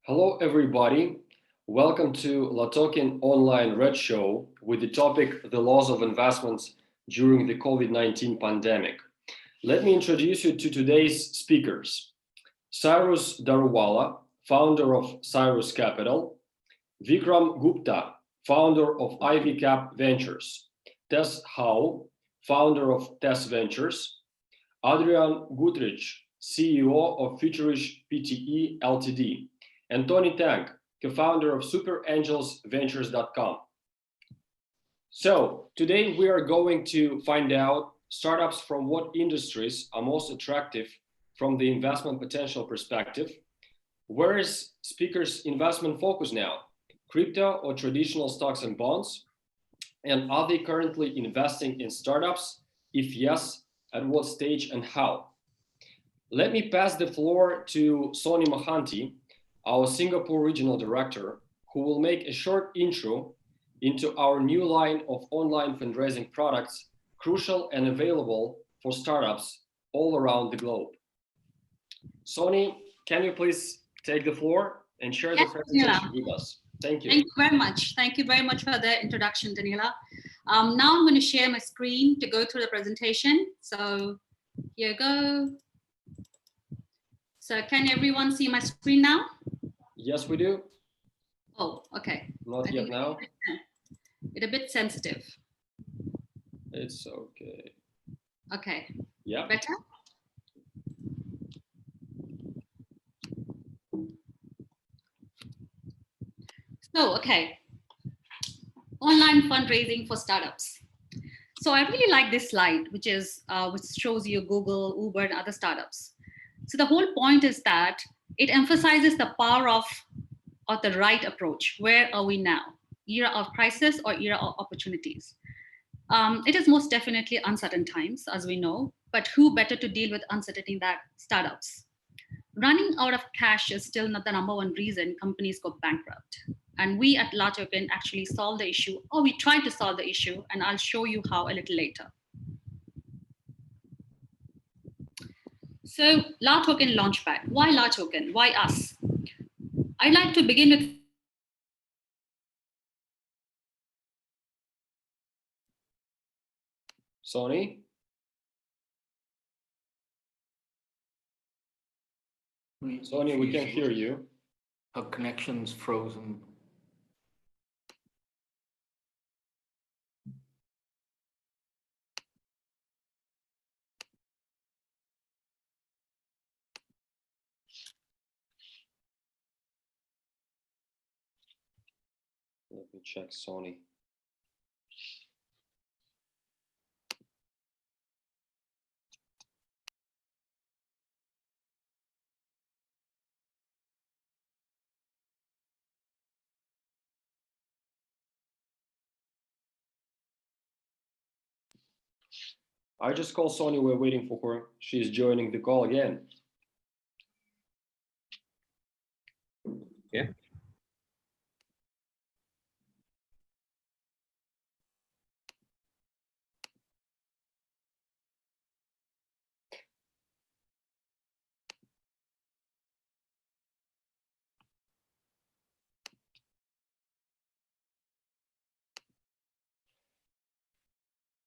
Hello, everybody. Welcome to Latoken online Roadshow with the topic, the loss of investments during the COVID-19 pandemic. Let me introduce you to today's speakers. Cyrus Daruwala, founder of Cyrus Capital, Vikram Gupta, founder of Ivy Cap Ventures, Tess Howe, founder of Tess Ventures, Adrian Gutrich, CEO of Futurish PTE Ltd, and Tony Tang, co-founder of SuperAngelsVentures.com. So today we are going to find out startups from what industries are most attractive from the investment potential perspective. Where is speakers' investment focus now? Crypto or traditional stocks and bonds? And are they currently investing in startups? If yes, at what stage and how? Let me pass the floor to Sony Mohanty, our Singapore Regional Director, who will make a short intro into our new line of online fundraising products, crucial and available for startups all around the globe. Sony, can you please take the floor and share the presentation with us? Thank you. Thank you very much. Thank you very much for the introduction, Daniela. Now I'm going to share my screen to go through the presentation. So here you go. So can everyone see my screen now? Yes, we do. Oh, okay. Not yet now. It's a bit sensitive. It's okay. Okay. Yeah. Better? So, okay. Online fundraising for startups. So I really like this slide, which shows you Google, Uber, and other startups. So the whole point is that it emphasizes the power of the right approach. Where are we now? Era of crisis or era of opportunities? It is most definitely uncertain times, as we know, but who better to deal with uncertainty than startups? Running out of cash is still not the number one reason companies go bankrupt. And we at Latoken actually solve the issue, or we try to solve the issue, and I'll show you how a little later. So Latoken Launchpad. Why Latoken? Why us? I'd like to begin with Sony? Sony, we can't hear you. Her connection's frozen. Let me check Sony. I just called Sony, we're waiting for her. She's joining the call again. Yeah.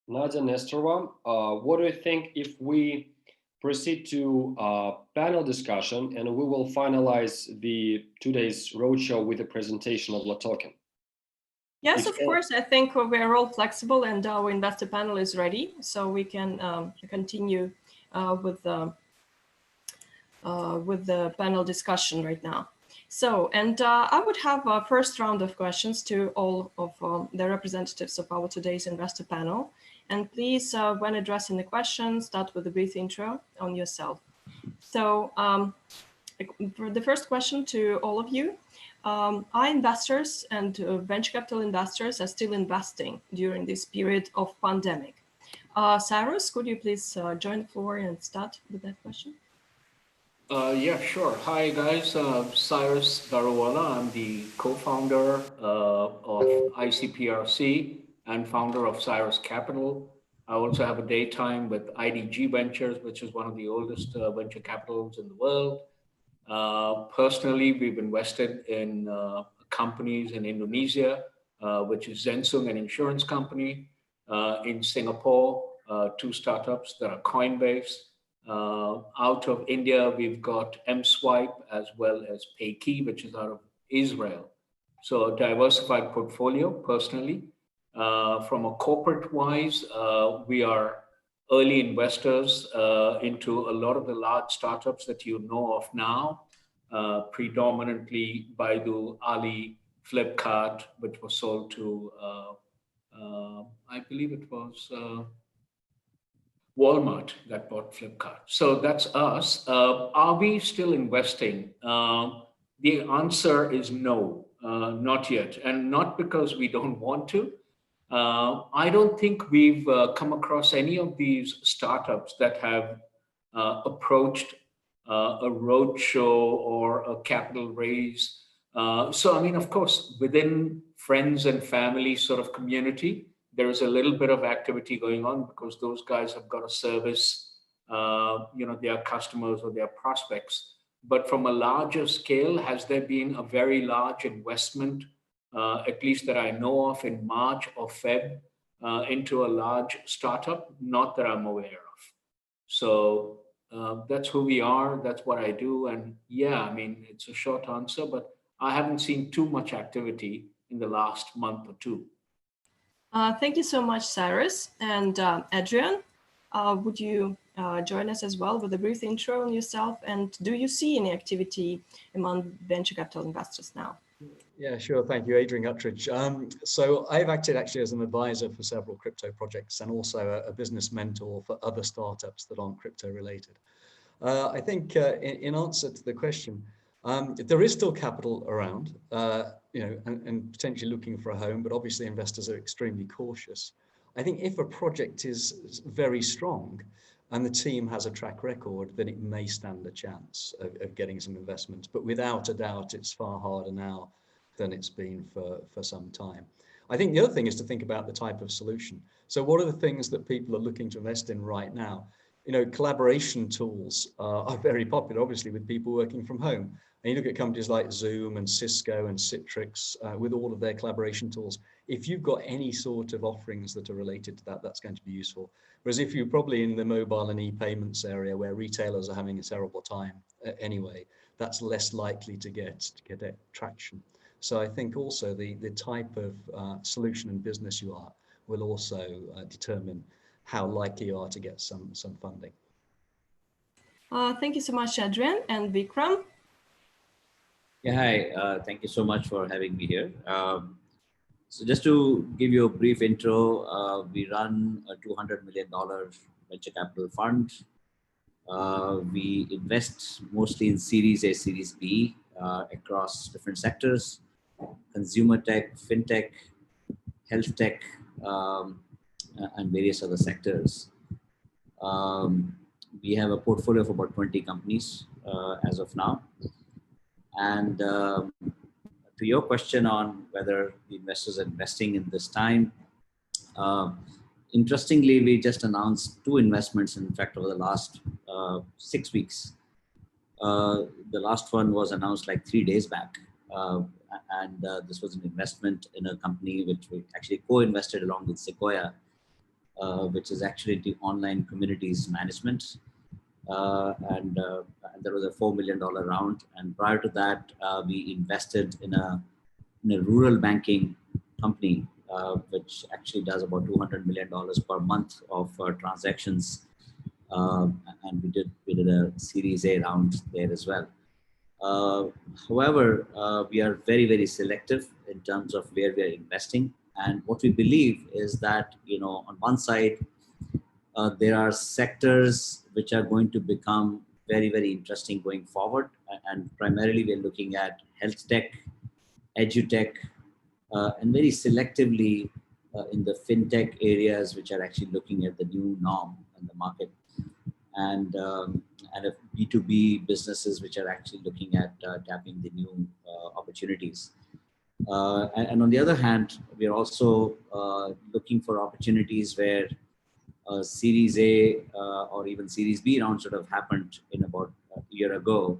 Nadia Nestorova, what do you think if we proceed to panel discussion and we will finalize the today's roadshow with a presentation of Latoken? Yes, of course. I think we're all flexible and our investor panel is ready, so we can continue with the panel discussion right now. So, and I would have a first round of questions to all of the representatives of our today's investor panel. And please, when addressing the questions, start with a brief intro on yourself. So for the first question to all of you, are investors and venture capital investors are still investing during this period of pandemic? Cyrus, could you please join the floor and start with that question? Yeah, sure. Hi, guys. Cyrus Daruwala. I'm the co-founder of ICPRC and founder of Cyrus Capital. I also have a daytime with IDG Ventures, which is one of the oldest venture capitals in the world. Personally, we've invested in companies in Indonesia, which is Zensung, an insurance company, in Singapore, two startups that are Coinbase. Out of India, we've got MSwipe as well as Payki, which is out of Israel. So a diversified portfolio personally. From a corporate wise, we are early investors into a lot of the large startups that you know of now, predominantly Baidu, Ali, Flipkart, which was sold to, I believe it was Walmart that bought Flipkart. So that's us. Are we still investing? The answer is no, not yet. And not because we don't want to. I don't think we've come across any of these startups that have approached a roadshow or a capital raise. So, I mean, of course, within friends and family sort of community, there is a little bit of activity going on because those guys have got to service, their customers or their prospects. But from a larger scale, has there been a very large investment, at least that I know of in March or Feb, into a large startup? Not that I'm aware of. So that's who we are. That's what I do. And yeah, I mean, it's a short answer, but I haven't seen too much activity in the last month or two. Thank you so much, Cyrus. And Adrian, would you join us as well with a brief intro on yourself? And do you see any activity among venture capital investors now? Yeah, sure. Thank you, Adrian Guttridge. So I've acted actually as an advisor for several crypto projects and also a business mentor for other startups that aren't crypto related. I think in answer to the question, there is still capital around, and potentially looking for a home, but obviously investors are extremely cautious. I think if a project is very strong and the team has a track record, then it may stand a chance of getting some investment. But without a doubt, it's far harder now than it's been for some time. I think the other thing is to think about the type of solution. So what are the things that people are looking to invest in right now? Collaboration tools are very popular, obviously, with people working from home. And you look at companies like Zoom and Cisco and Citrix with all of their collaboration tools. If you've got any sort of offerings that are related to that, that's going to be useful. Whereas if you're probably in the mobile and e-payments area where retailers are having a terrible time anyway, that's less likely to get traction. So I think also the type of solution and business you are will also determine how likely you are to get some funding. Thank you so much, Adrian. And Vikram? Yeah, hi. Thank you so much for having me here. So just to give you a brief intro, we run a $200 million venture capital fund. We invest mostly in Series A, Series B across different sectors: consumer tech, fintech, health tech, and various other sectors. We have a portfolio of about 20 companies as of now. And to your question on whether the investors are investing in this time, interestingly, we just announced 2 investments, in fact, over the last 6 weeks. The last one was announced like 3 days back. And this was an investment in a company which we actually co-invested along with Sequoia, which is actually the online communities management. And there was a $4 million round. And prior to that, we invested in a rural banking company, which actually does about $200 million per month of transactions. And we did a Series A round there as well. However, we are very, very selective in terms of where we are investing. And what we believe is that, on one side, there are sectors which are going to become very, very interesting going forward. And primarily, we're looking at health tech, edutech, and very selectively in the fintech areas, which are actually looking at the new norm in the market. And B2B businesses, which are actually looking at tapping the new opportunities. And on the other hand, we are also looking for opportunities where Series A or even Series B rounds should have happened in about a year ago.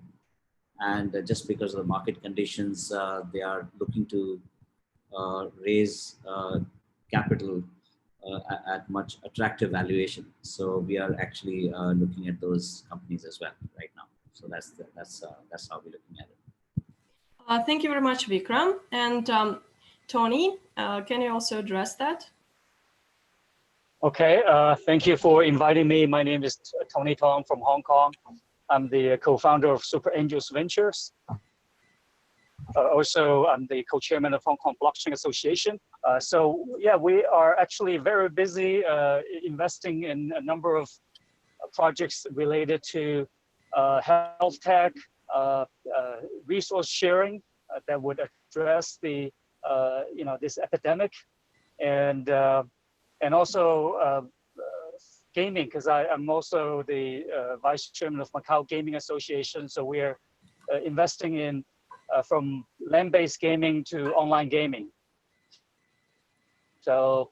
and just because of the market conditions, they are looking to raise capital at much attractive valuation. So we are actually looking at those companies as well right now. So that's how we're looking at it. Thank you very much, Vikram. And Tony, can you also address that? Okay, thank you for inviting me. My name is Tony Tong from Hong Kong. I'm the co-founder of Super Angels Ventures. Also, I'm the co-chairman of Hong Kong Blockchain Association. So yeah, we are actually very busy investing in a number of projects related to health tech, resource sharing that would address the this epidemic, and also gaming, because I'm also the vice chairman of Macau Gaming Association. So we are investing in from land-based gaming to online gaming. So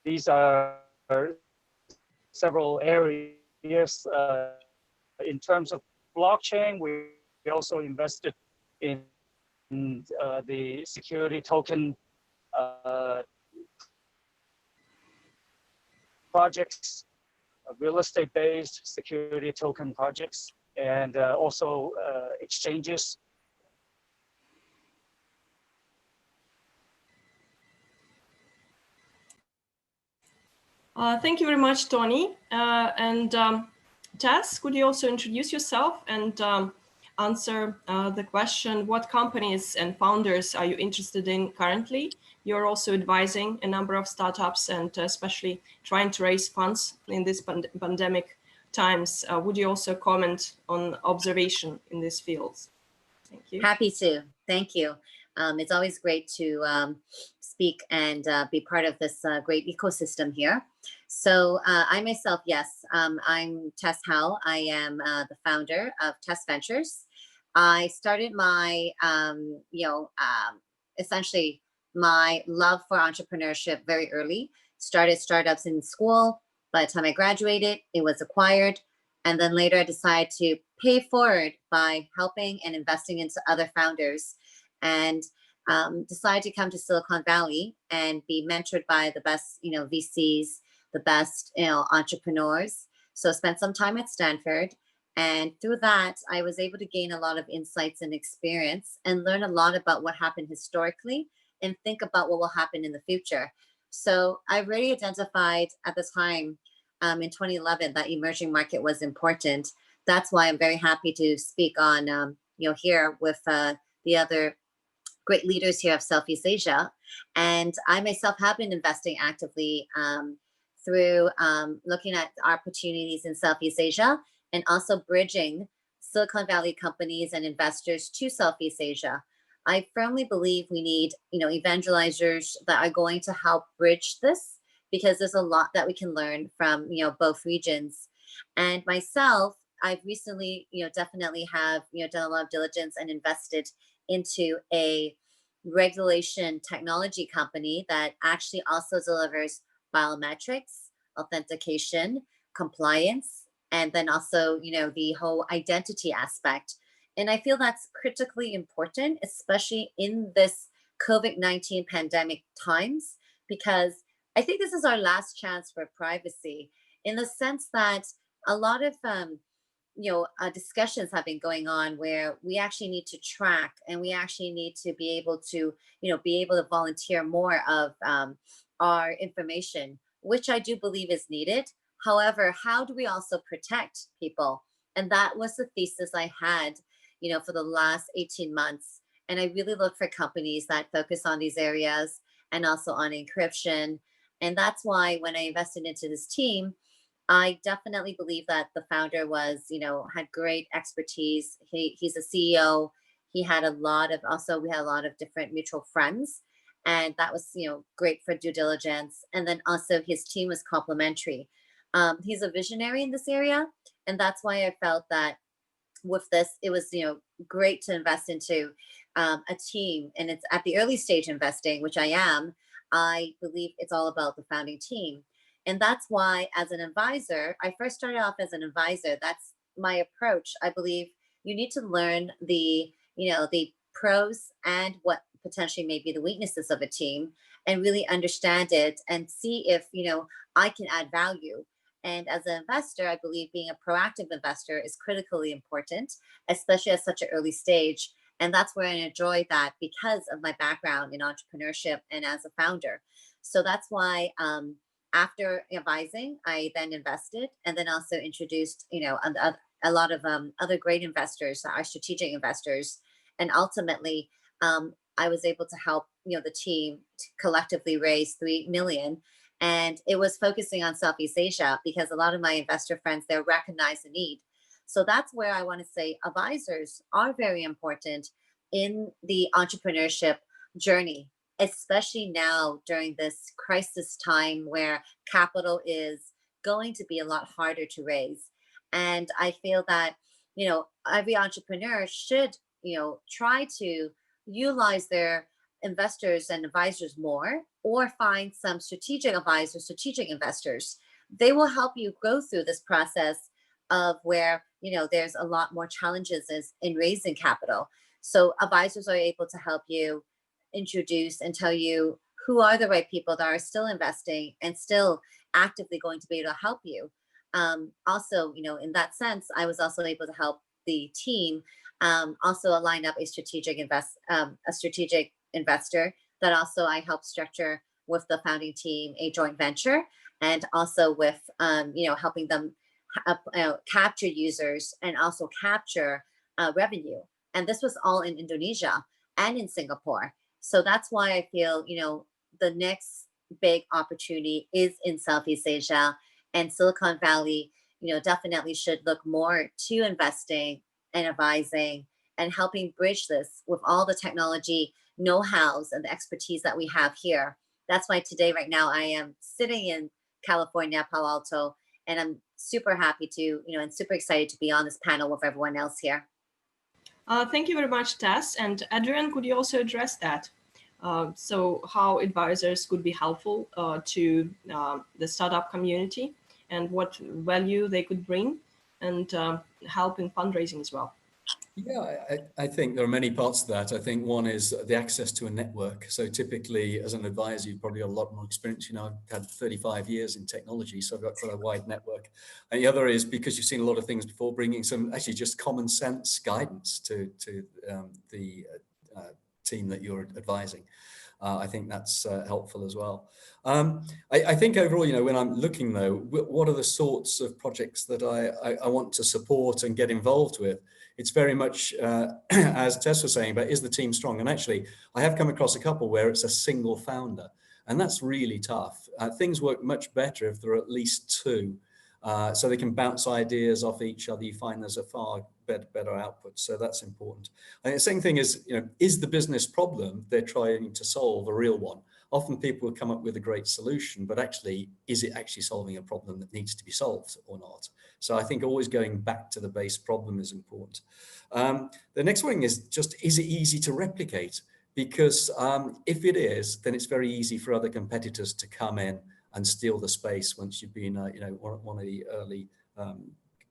these are several areas. In terms of blockchain, we also invested in the security token projects, real estate-based security token projects, and also exchanges. Thank you very much, Tony. And Tess, could you also introduce yourself and answer the question, what companies and founders are you interested in currently? You're also advising a number of startups and especially trying to raise funds in this pandemic times. Would you also comment on observation in these fields? Thank you. Happy to. Thank you. It's always great to speak and be part of this great ecosystem here. So I myself, yes, I'm Tess Howell. I am the founder of Tess Ventures. I started my, essentially my love for entrepreneurship very early. Started startups in school. By the time I graduated, it was acquired. And then later I decided to pay forward by helping and investing into other founders, and decided to come to Silicon Valley and be mentored by the best, VCs, the best, entrepreneurs. So spent some time at Stanford. And through that, I was able to gain a lot of insights and experience and learn a lot about what happened historically and think about what will happen in the future. So I really identified at the time in 2011 that emerging market was important. That's why I'm very happy to speak on, here with the other great leaders here of Southeast Asia. And I myself have been investing actively through looking at opportunities in Southeast Asia and also bridging Silicon Valley companies and investors to Southeast Asia. I firmly believe we need, evangelizers that are going to help bridge this, because there's a lot that we can learn from, both regions. And myself, I've recently, definitely have, done a lot of diligence and invested into a regulation technology company that actually also delivers biometrics, authentication, compliance, and then also, the whole identity aspect. And I feel that's critically important, especially in this COVID-19 pandemic times, because I think this is our last chance for privacy, in the sense that a lot of discussions have been going on where we actually need to track, and we actually need to be able to, volunteer more of our information, which I do believe is needed. However, how do we also protect people? And that was the thesis I had, for the last 18 months. And I really look for companies that focus on these areas and also on encryption. And that's why when I invested into this team, I definitely believe that the founder was, had great expertise. He's a CEO. He had we had a lot of different mutual friends, and that was, great for due diligence. And then also his team was complementary. He's a visionary in this area. And that's why I felt that with this, it was, great to invest into a team. And it's at the early stage investing, which I am. I believe it's all about the founding team. And that's why, as an advisor, I first started off as an advisor. That's my approach. I believe you need to learn the, the pros and what potentially may be the weaknesses of a team, and really understand it and see if, I can add value. And as an investor, I believe being a proactive investor is critically important, especially at such an early stage. And that's where I enjoy that because of my background in entrepreneurship and as a founder. So that's why after advising, I then invested and then also introduced, a lot of other great investors, our strategic investors. And ultimately, I was able to help, the team to collectively raise 3 million. And it was focusing on Southeast Asia because a lot of my investor friends there recognize the need. So that's where I want to say advisors are very important in the entrepreneurship journey, especially now during this crisis time where capital is going to be a lot harder to raise. And I feel that, every entrepreneur should, try to utilize their investors and advisors more, or find some strategic advisors, strategic investors. They will help you go through this process of where, there's a lot more challenges in raising capital. So advisors are able to help you introduce and tell you who are the right people that are still investing and still actively going to be able to help you. Also, in that sense, I was also able to help the team also line up a strategic investor that also I helped structure with the founding team a joint venture, and also with helping them capture users and also capture revenue. And this was all in Indonesia and in Singapore. So that's why I feel, the next big opportunity is in Southeast Asia, and Silicon Valley, definitely should look more to investing and advising and helping bridge this with all the technology know-hows and the expertise that we have here. That's why today, right now, I am sitting in California, Palo Alto, and I'm super happy to, and super excited to be on this panel with everyone else here. Thank you very much, Tess. And Adrian, could you also address that? So how advisors could be helpful to the startup community, and what value they could bring, and help in fundraising as well? Yeah, I think there are many parts to that. I think one is the access to a network. So typically, as an advisor, you've probably got a lot more experience. I've had 35 years in technology, so I've got quite a wide network. And the other is because you've seen a lot of things before, bringing some actually just common sense guidance to the team that you're advising. I think that's helpful as well. I think overall, when I'm looking though, what are the sorts of projects that I want to support and get involved with? It's very much, as Tess was saying, but is the team strong? And actually, I have come across a couple where it's a single founder, and that's really tough. Things work much better if there are at least two, so they can bounce ideas off each other. You find there's a far better output, so that's important. And the same thing is, is the business problem they're trying to solve a real one? Often people will come up with a great solution, but actually, is it actually solving a problem that needs to be solved or not? So I think always going back to the base problem is important. The next one is just, is it easy to replicate? Because if it is, then it's very easy for other competitors to come in and steal the space once you've been, one of the early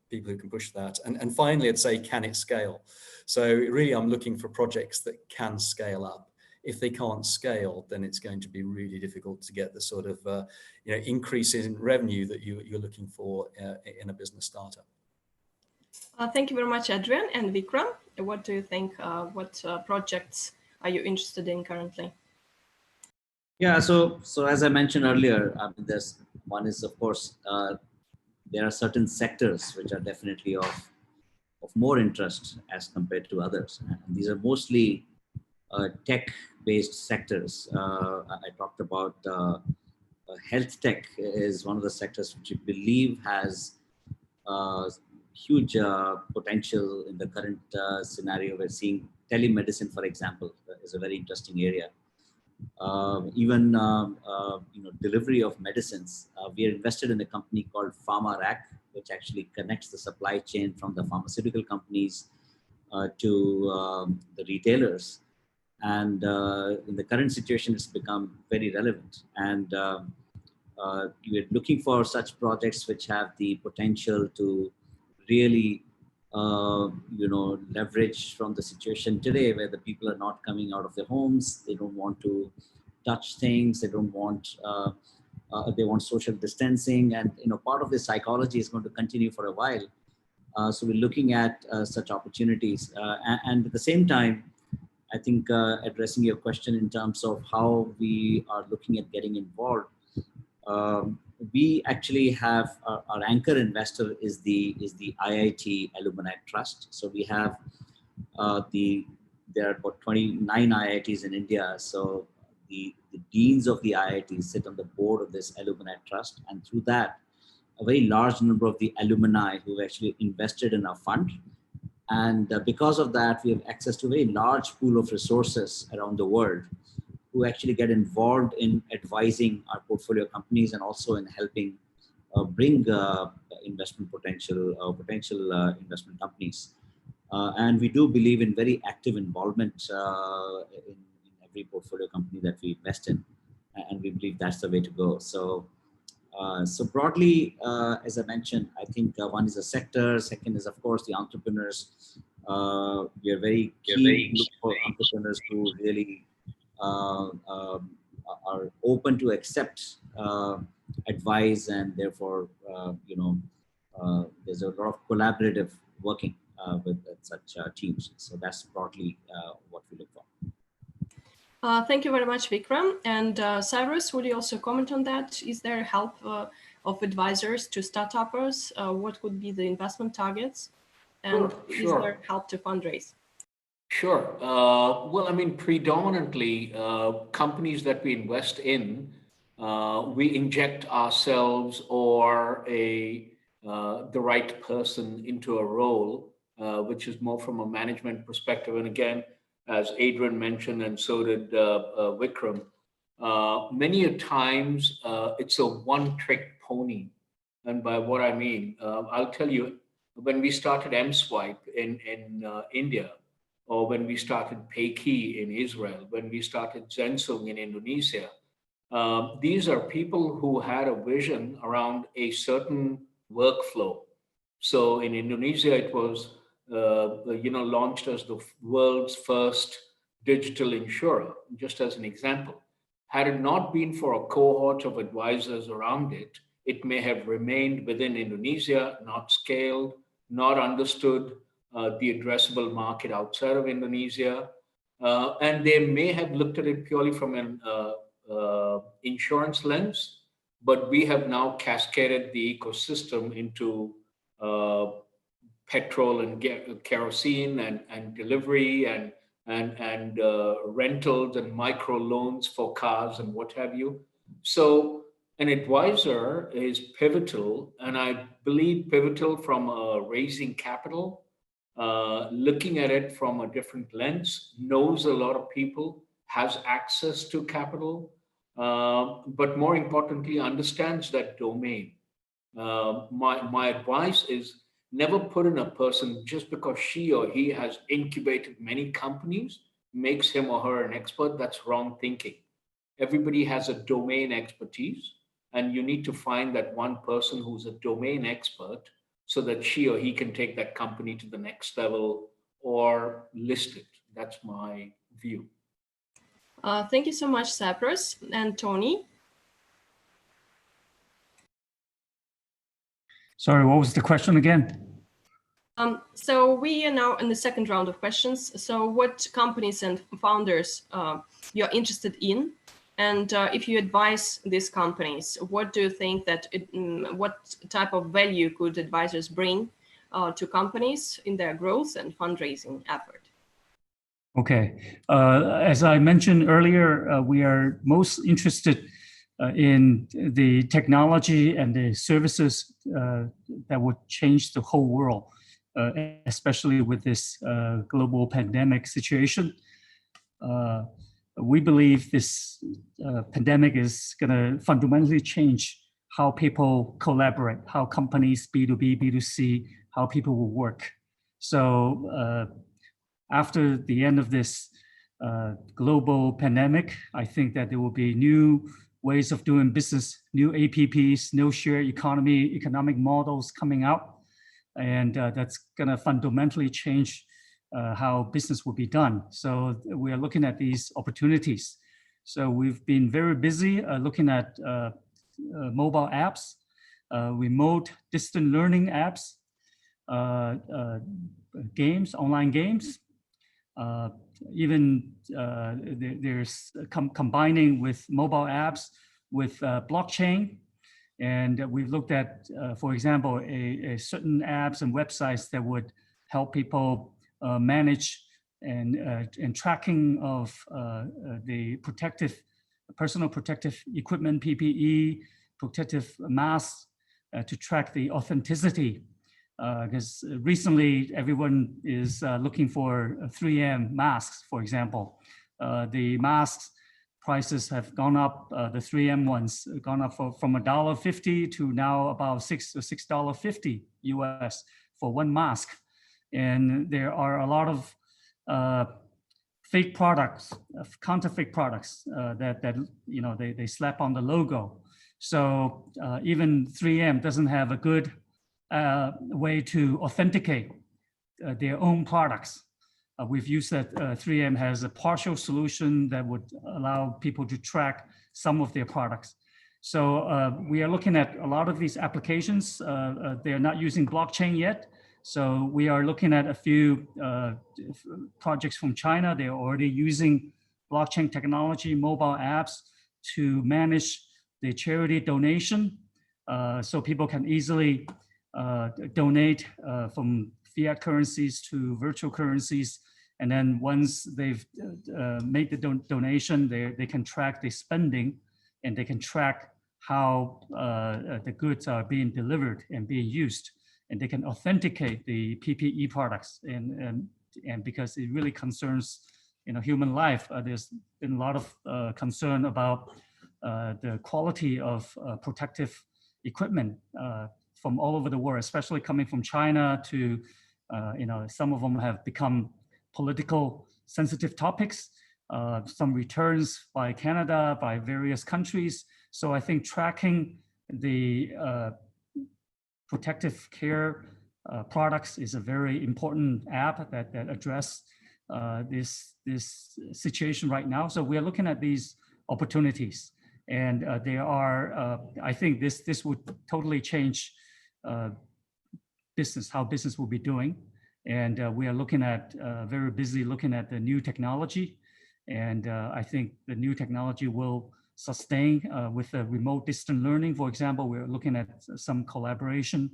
people who can push that. And finally, I'd say, can it scale? So really, I'm looking for projects that can scale up. If they can't scale, then it's going to be really difficult to get the sort of increase in revenue that you're looking for in a business startup. Thank you very much, Adrian. And Vikram, what do you think? What projects are you interested in currently? Yeah, so as I mentioned earlier, there's one is, of course, there are certain sectors which are definitely of more interest as compared to others. And these are mostly tech-based sectors. I talked about health tech is one of the sectors which I believe has huge potential in the current scenario. We're seeing telemedicine, for example, is a very interesting area. Even delivery of medicines. We are invested in a company called PharmaRack, which actually connects the supply chain from the pharmaceutical companies to the retailers. And in the current situation, it's become very relevant. And we're looking for such projects which have the potential to really leverage from the situation today where the people are not coming out of their homes. They don't want to touch things. They don't want, they want social distancing. And, part of this psychology is going to continue for a while. So we're looking at such opportunities. And at the same time, I think addressing your question in terms of how we are looking at getting involved, we actually have our anchor investor is the IIT Alumni Trust. So we have there are about 29 IITs in India. So the deans of the IITs sit on the board of this Alumni Trust, and through that, a very large number of the alumni who actually invested in our fund. And because of that, we have access to a very large pool of resources around the world who actually get involved in advising our portfolio companies and also in helping bring investment potential investment companies. And we do believe in very active involvement in every portfolio company that we invest in. And we believe that's the way to go. So broadly, as I mentioned, I think one is the sector. Second is, of course, the entrepreneurs. We are very keen to look for entrepreneurs who really are open to accept advice, and therefore, there's a lot of collaborative working with such teams. So that's broadly what we look for. Thank you very much, Vikram. And Cyrus, would you also comment on that? Is there help of advisors to startuppers? What could be the investment targets? And is there help to fundraise? Sure. Well, I mean, predominantly companies that we invest in, we inject ourselves or the right person into a role, which is more from a management perspective. And again, as Adrian mentioned, and so did Vikram, many a times it's a one-trick pony. And by what I mean, I'll tell you, when we started M-Swipe in India, or when we started Payki in Israel, when we started Zensung in Indonesia, these are people who had a vision around a certain workflow. So in Indonesia, it was launched as the world's first digital insurer, just as an example. Had it not been for a cohort of advisors around it, it may have remained within Indonesia, not scaled, not understood the addressable market outside of Indonesia. And they may have looked at it purely from an insurance lens, but we have now cascaded the ecosystem into petrol and kerosene and delivery and rentals and micro loans for cars and what have you. So an advisor is pivotal, and I believe pivotal from raising capital, looking at it from a different lens, knows a lot of people, has access to capital, but more importantly, understands that domain. My advice is never put in a person just because she or he has incubated many companies makes him or her an expert. That's wrong thinking. Everybody has a domain expertise, and you need to find that one person who's a domain expert so that she or he can take that company to the next level or list it. That's my view. Thank you so much, Cyprus. And Tony? Sorry, what was the question again? So we are now in the second round of questions. So what companies and founders you're interested in? And if you advise these companies, what do you think that what type of value could advisors bring to companies in their growth and fundraising effort? Okay, as I mentioned earlier, we are most interested in the technology and the services that would change the whole world, especially with this global pandemic situation. We believe this pandemic is going to fundamentally change how people collaborate, how companies, B2B, B2C, how people will work. So after the end of this global pandemic, I think that there will be new ways of doing business, new APPs, new shared economic models coming out. and that's going to fundamentally change how business will be done. So we are looking at these opportunities. So we've been very busy looking at mobile apps, remote distant learning apps, games, online games. Even there's combining with mobile apps with blockchain. And we've looked at, for example, a certain apps and websites that would help people manage and tracking of the personal protective equipment, PPE, protective masks, to track the authenticity. Because recently everyone is looking for 3M masks, for example. The masks prices have gone up, the 3M ones gone up from $1.50 to now about $6.50 US for one mask. And there are a lot of fake products, counterfeit products that you know they slap on the logo. So even 3M doesn't have a good way to authenticate their own products. We've used that 3M has a partial solution that would allow people to track some of their products. So we are looking at a lot of these applications. They are not using blockchain yet. So we are looking at a few projects from China. They are already using blockchain technology, mobile apps to manage the charity donation. So people can easily donate from fiat currencies to virtual currencies. And then once they've made the donation, they can track the spending, and they can track how the goods are being delivered and being used. And they can authenticate the PPE products. And because it really concerns human life, there's been a lot of concern about the quality of protective equipment from all over the world, especially coming from China to, some of them have become political sensitive topics, some returns by Canada, by various countries. So I think tracking the protective care products is a very important app that address this situation right now. So we are looking at these opportunities, and there are, I think this would totally change business, how business will be doing. And we are looking at, very busy looking at the new technology. And I think the new technology will sustain with the remote distant learning. For example, we're looking at some collaboration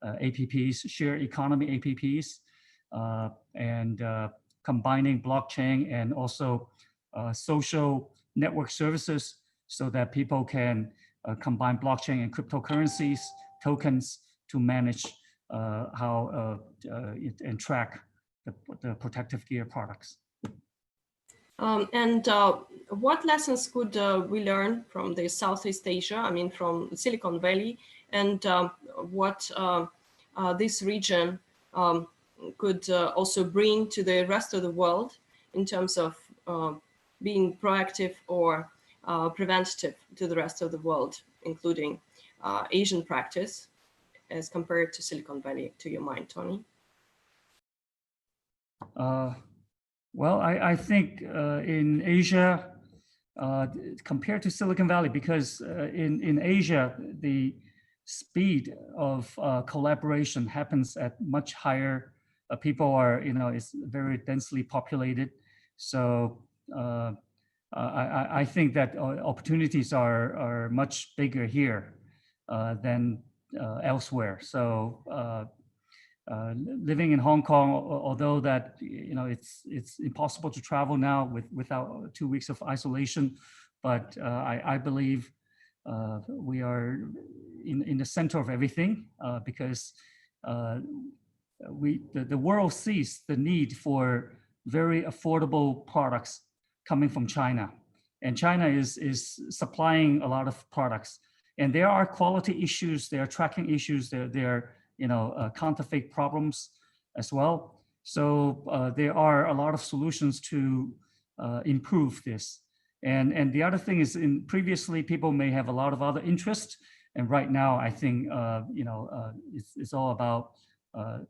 APPs, shared economy APPs, and combining blockchain and also social network services so that people can combine blockchain and cryptocurrencies, tokens to manage how and track the protective gear products. And what lessons could we learn from the Southeast Asia, I mean, from Silicon Valley, and what this region could also bring to the rest of the world in terms of being proactive or preventative to the rest of the world, including Asian practice as compared to Silicon Valley, to your mind, Tony? Well, I think in Asia, compared to Silicon Valley, because in Asia, the speed of collaboration happens at much higher. People are, it's very densely populated. So I think that opportunities are much bigger here than elsewhere. So living in Hong Kong, although that it's impossible to travel now without 2 weeks of isolation, but I believe we are in the center of everything because the world sees the need for very affordable products coming from China, and China is supplying a lot of products, and there are quality issues, there are tracking issues, there are counterfeit problems as well. So there are a lot of solutions to improve this. And the other thing is, previously people may have a lot of other interests, and right now I think it's all about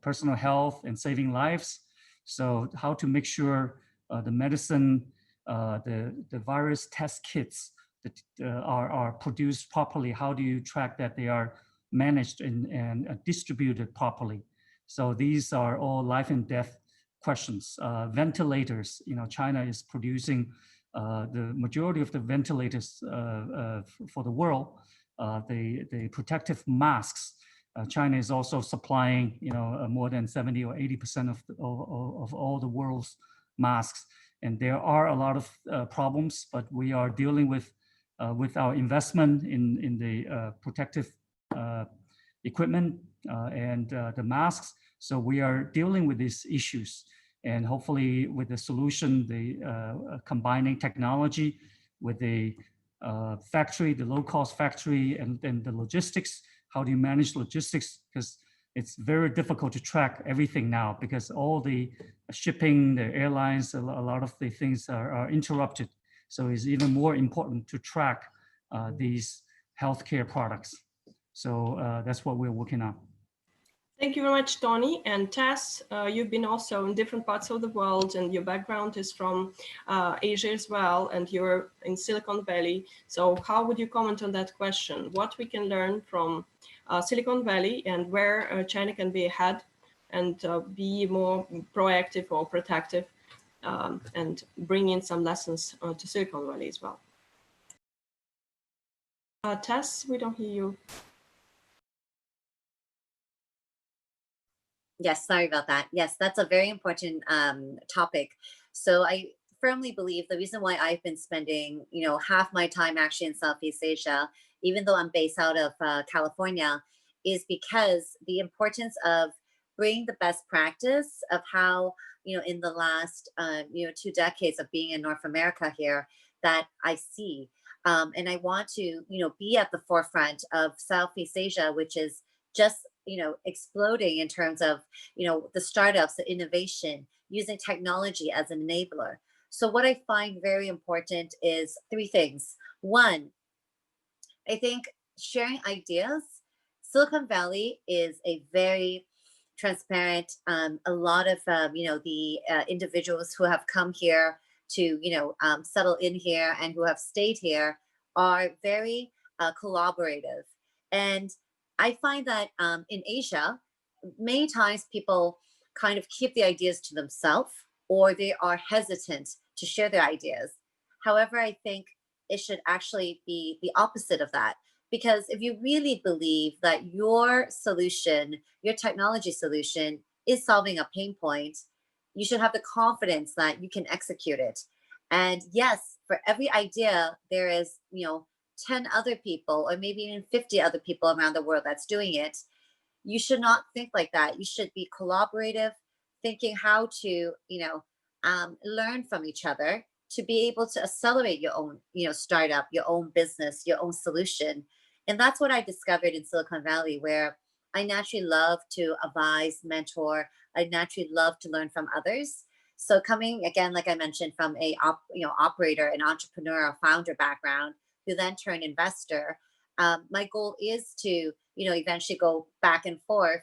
personal health and saving lives. So how to make sure the medicine, the virus test kits that are produced properly, how do you track that they are managed and distributed properly? So these are all life and death questions. Ventilators, China is producing the majority of the ventilators for the world. The protective masks, China is also supplying, more than 70 or 80% of all the world's masks. And there are a lot of problems, but we are dealing with our investment in the protective equipment and the masks. So we are dealing with these issues, and hopefully with the solution, the combining technology with the factory, the low-cost factory, and then the logistics. How do you manage logistics? Because it's very difficult to track everything now, because all the shipping, the airlines, a lot of the things are interrupted. So it's even more important to track these healthcare products. So that's what we're working on. Thank you very much, Tony. And Tess, you've been also in different parts of the world, and your background is from Asia as well, and you're in Silicon Valley. So how would you comment on that question? What we can learn from Silicon Valley, and where China can be ahead and be more proactive or protective, and bring in some lessons to Silicon Valley as well. Tess, we don't hear you. Yes, sorry about that. Yes, that's a very important topic. So I firmly believe the reason why I've been spending, half my time actually in Southeast Asia, even though I'm based out of California, is because the importance of bringing the best practice of how, in the last, 2 decades of being in North America here, that I see. And I want to, be at the forefront of Southeast Asia, which is just exploding in terms of, the startups, the innovation, using technology as an enabler. So what I find very important is 3 things. One, I think sharing ideas. Silicon Valley is a very transparent, a lot of, the individuals who have come here to, settle in here and who have stayed here are very collaborative. And I find that in Asia, many times people kind of keep the ideas to themselves, or they are hesitant to share their ideas. However, I think it should actually be the opposite of that. Because if you really believe that your solution, your technology solution is solving a pain point, you should have the confidence that you can execute it. And yes, for every idea, there is, 10 other people, or maybe even 50 other people around the world that's doing it. You should not think like that. You should be collaborative, thinking how to, learn from each other to be able to accelerate your own, startup, your own business, your own solution. And that's what I discovered in Silicon Valley, where I naturally love to advise, mentor. I naturally love to learn from others. So coming, again, like I mentioned, from a operator, an entrepreneur, a founder background, who then turned investor, my goal is to, eventually go back and forth,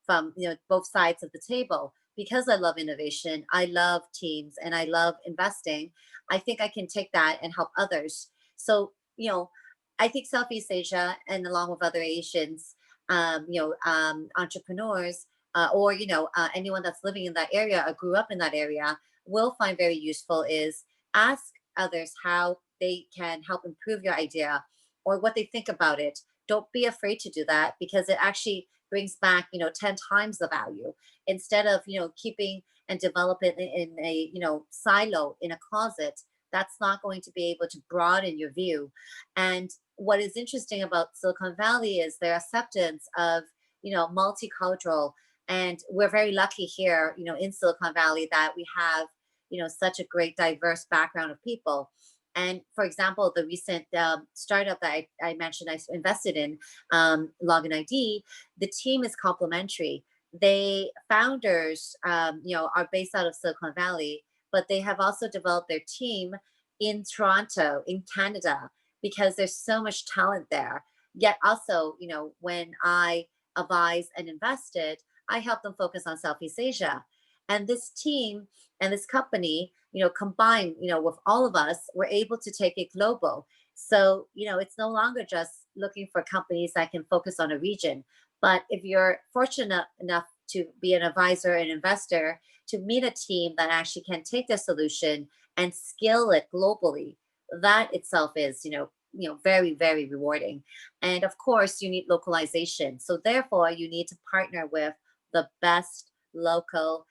from, both sides of the table. Because I love innovation, I love teams, and I love investing, I think I can take that and help others. So, I think Southeast Asia, and along with other Asians, entrepreneurs, or, anyone that's living in that area or grew up in that area, will find very useful is ask others how they can help improve your idea or what they think about it. Don't be afraid to do that, because it actually brings back, 10 times the value, instead of, keeping and develop it in a, silo in a closet. That's not going to be able to broaden your view. And what is interesting about Silicon Valley is their acceptance of, multicultural. And we're very lucky here, in Silicon Valley, that we have, such a great diverse background of people. And for example, the recent startup that I mentioned I invested in, Login ID, the team is complementary. They founders, are based out of Silicon Valley, but they have also developed their team in Toronto, in Canada, because there's so much talent there. Yet also, when I advised and invested, I help them focus on Southeast Asia. And this team and this company, combined, with all of us, we're able to take it global. So, it's no longer just looking for companies that can focus on a region. But if you're fortunate enough to be an advisor and investor, to meet a team that actually can take the solution and scale it globally, that itself is, very, very rewarding. And of course, you need localization. So therefore, you need to partner with the best local,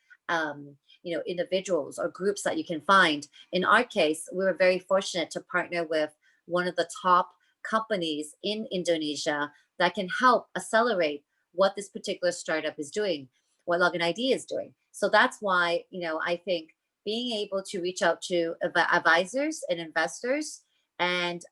individuals or groups that you can find. In our case, we were very fortunate to partner with one of the top companies in Indonesia that can help accelerate what this particular startup is doing, what Login ID is doing. So that's why, I think being able to reach out to advisors and investors and,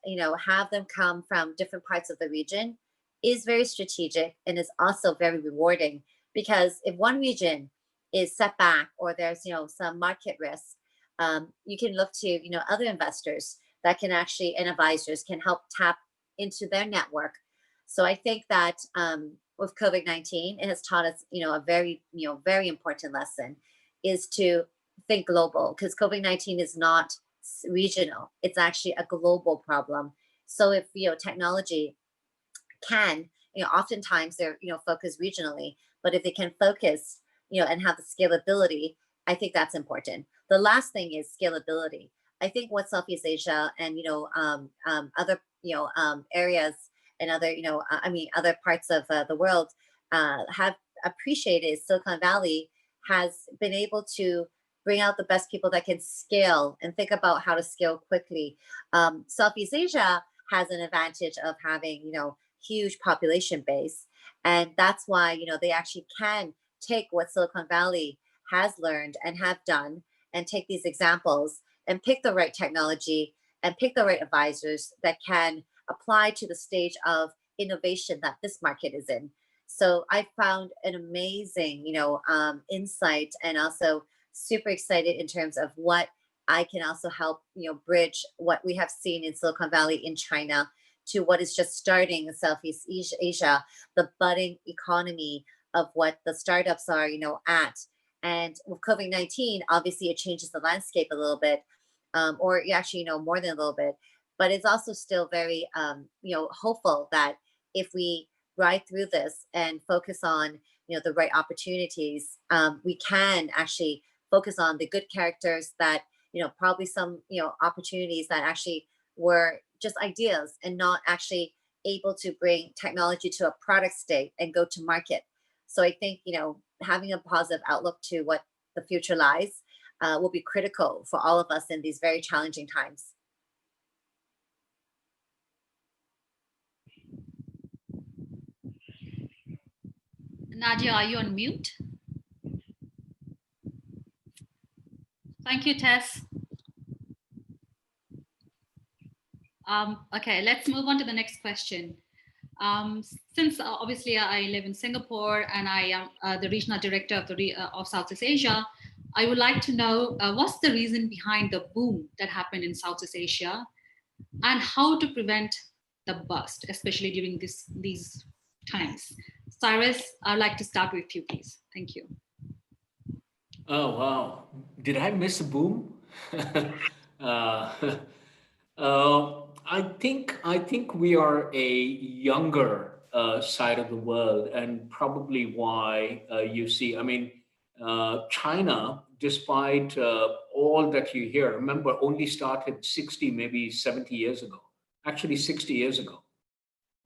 have them come from different parts of the region is very strategic and is also very rewarding. Because if one region is set back or there's, some market risk, you can look to, other investors that can actually, and advisors can help tap into their network. So I think that with COVID-19, it has taught us, a very, very important lesson is to think global, because COVID-19 is not regional. It's actually a global problem. So if, technology can, oftentimes they're, focused regionally, but if they can focus, and have the scalability, I think that's important. The last thing is scalability. I think what Southeast Asia and, other, areas and other, other parts of the world have appreciated is Silicon Valley has been able to bring out the best people that can scale and think about how to scale quickly. Southeast Asia has an advantage of having, huge population base. And that's why, they actually can take what Silicon Valley has learned and have done and take these examples and pick the right technology and pick the right advisors that can apply to the stage of innovation that this market is in. So I found an amazing, insight, and also super excited in terms of what I can also help, bridge what we have seen in Silicon Valley in China to what is just starting in Southeast Asia, the budding economy of what the startups are, at. And with COVID-19, obviously it changes the landscape a little bit, or actually, more than a little bit. But it's also still very, hopeful that if we ride through this and focus on, the right opportunities, we can actually focus on the good characters that, probably some, opportunities that actually were just ideas and not actually able to bring technology to a product state and go to market. So I think, having a positive outlook to what the future lies will be critical for all of us in these very challenging times. Nadia, are you on mute? Thank you, Tess. Okay, let's move on to the next question. Since obviously I live in Singapore and I am the regional director of Southeast Asia, I would like to know what's the reason behind the boom that happened in Southeast Asia and how to prevent the bust, especially during these times. Cyrus, I'd like to start with you, please. Thank you. Oh, wow. Did I miss a boom? I think we are a younger side of the world, and probably why you see, China, despite all that you hear, remember, only started 60, maybe 70 years ago, actually 60 years ago.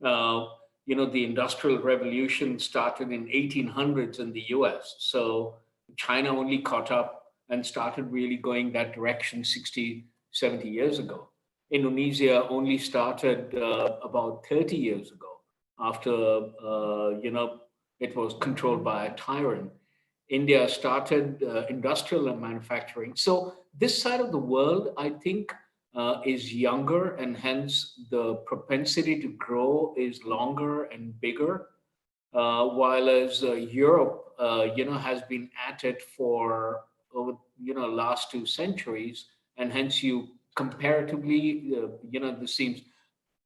The Industrial Revolution started in 1800s in the US. So China only caught up and started really going that direction 60, 70 years ago. Indonesia only started about 30 years ago after, it was controlled by a tyrant. India started industrial and manufacturing. So this side of the world, I think, is younger, and hence the propensity to grow is longer and bigger. While as Europe, has been at it for over, last 2 centuries, and hence you comparatively, this seems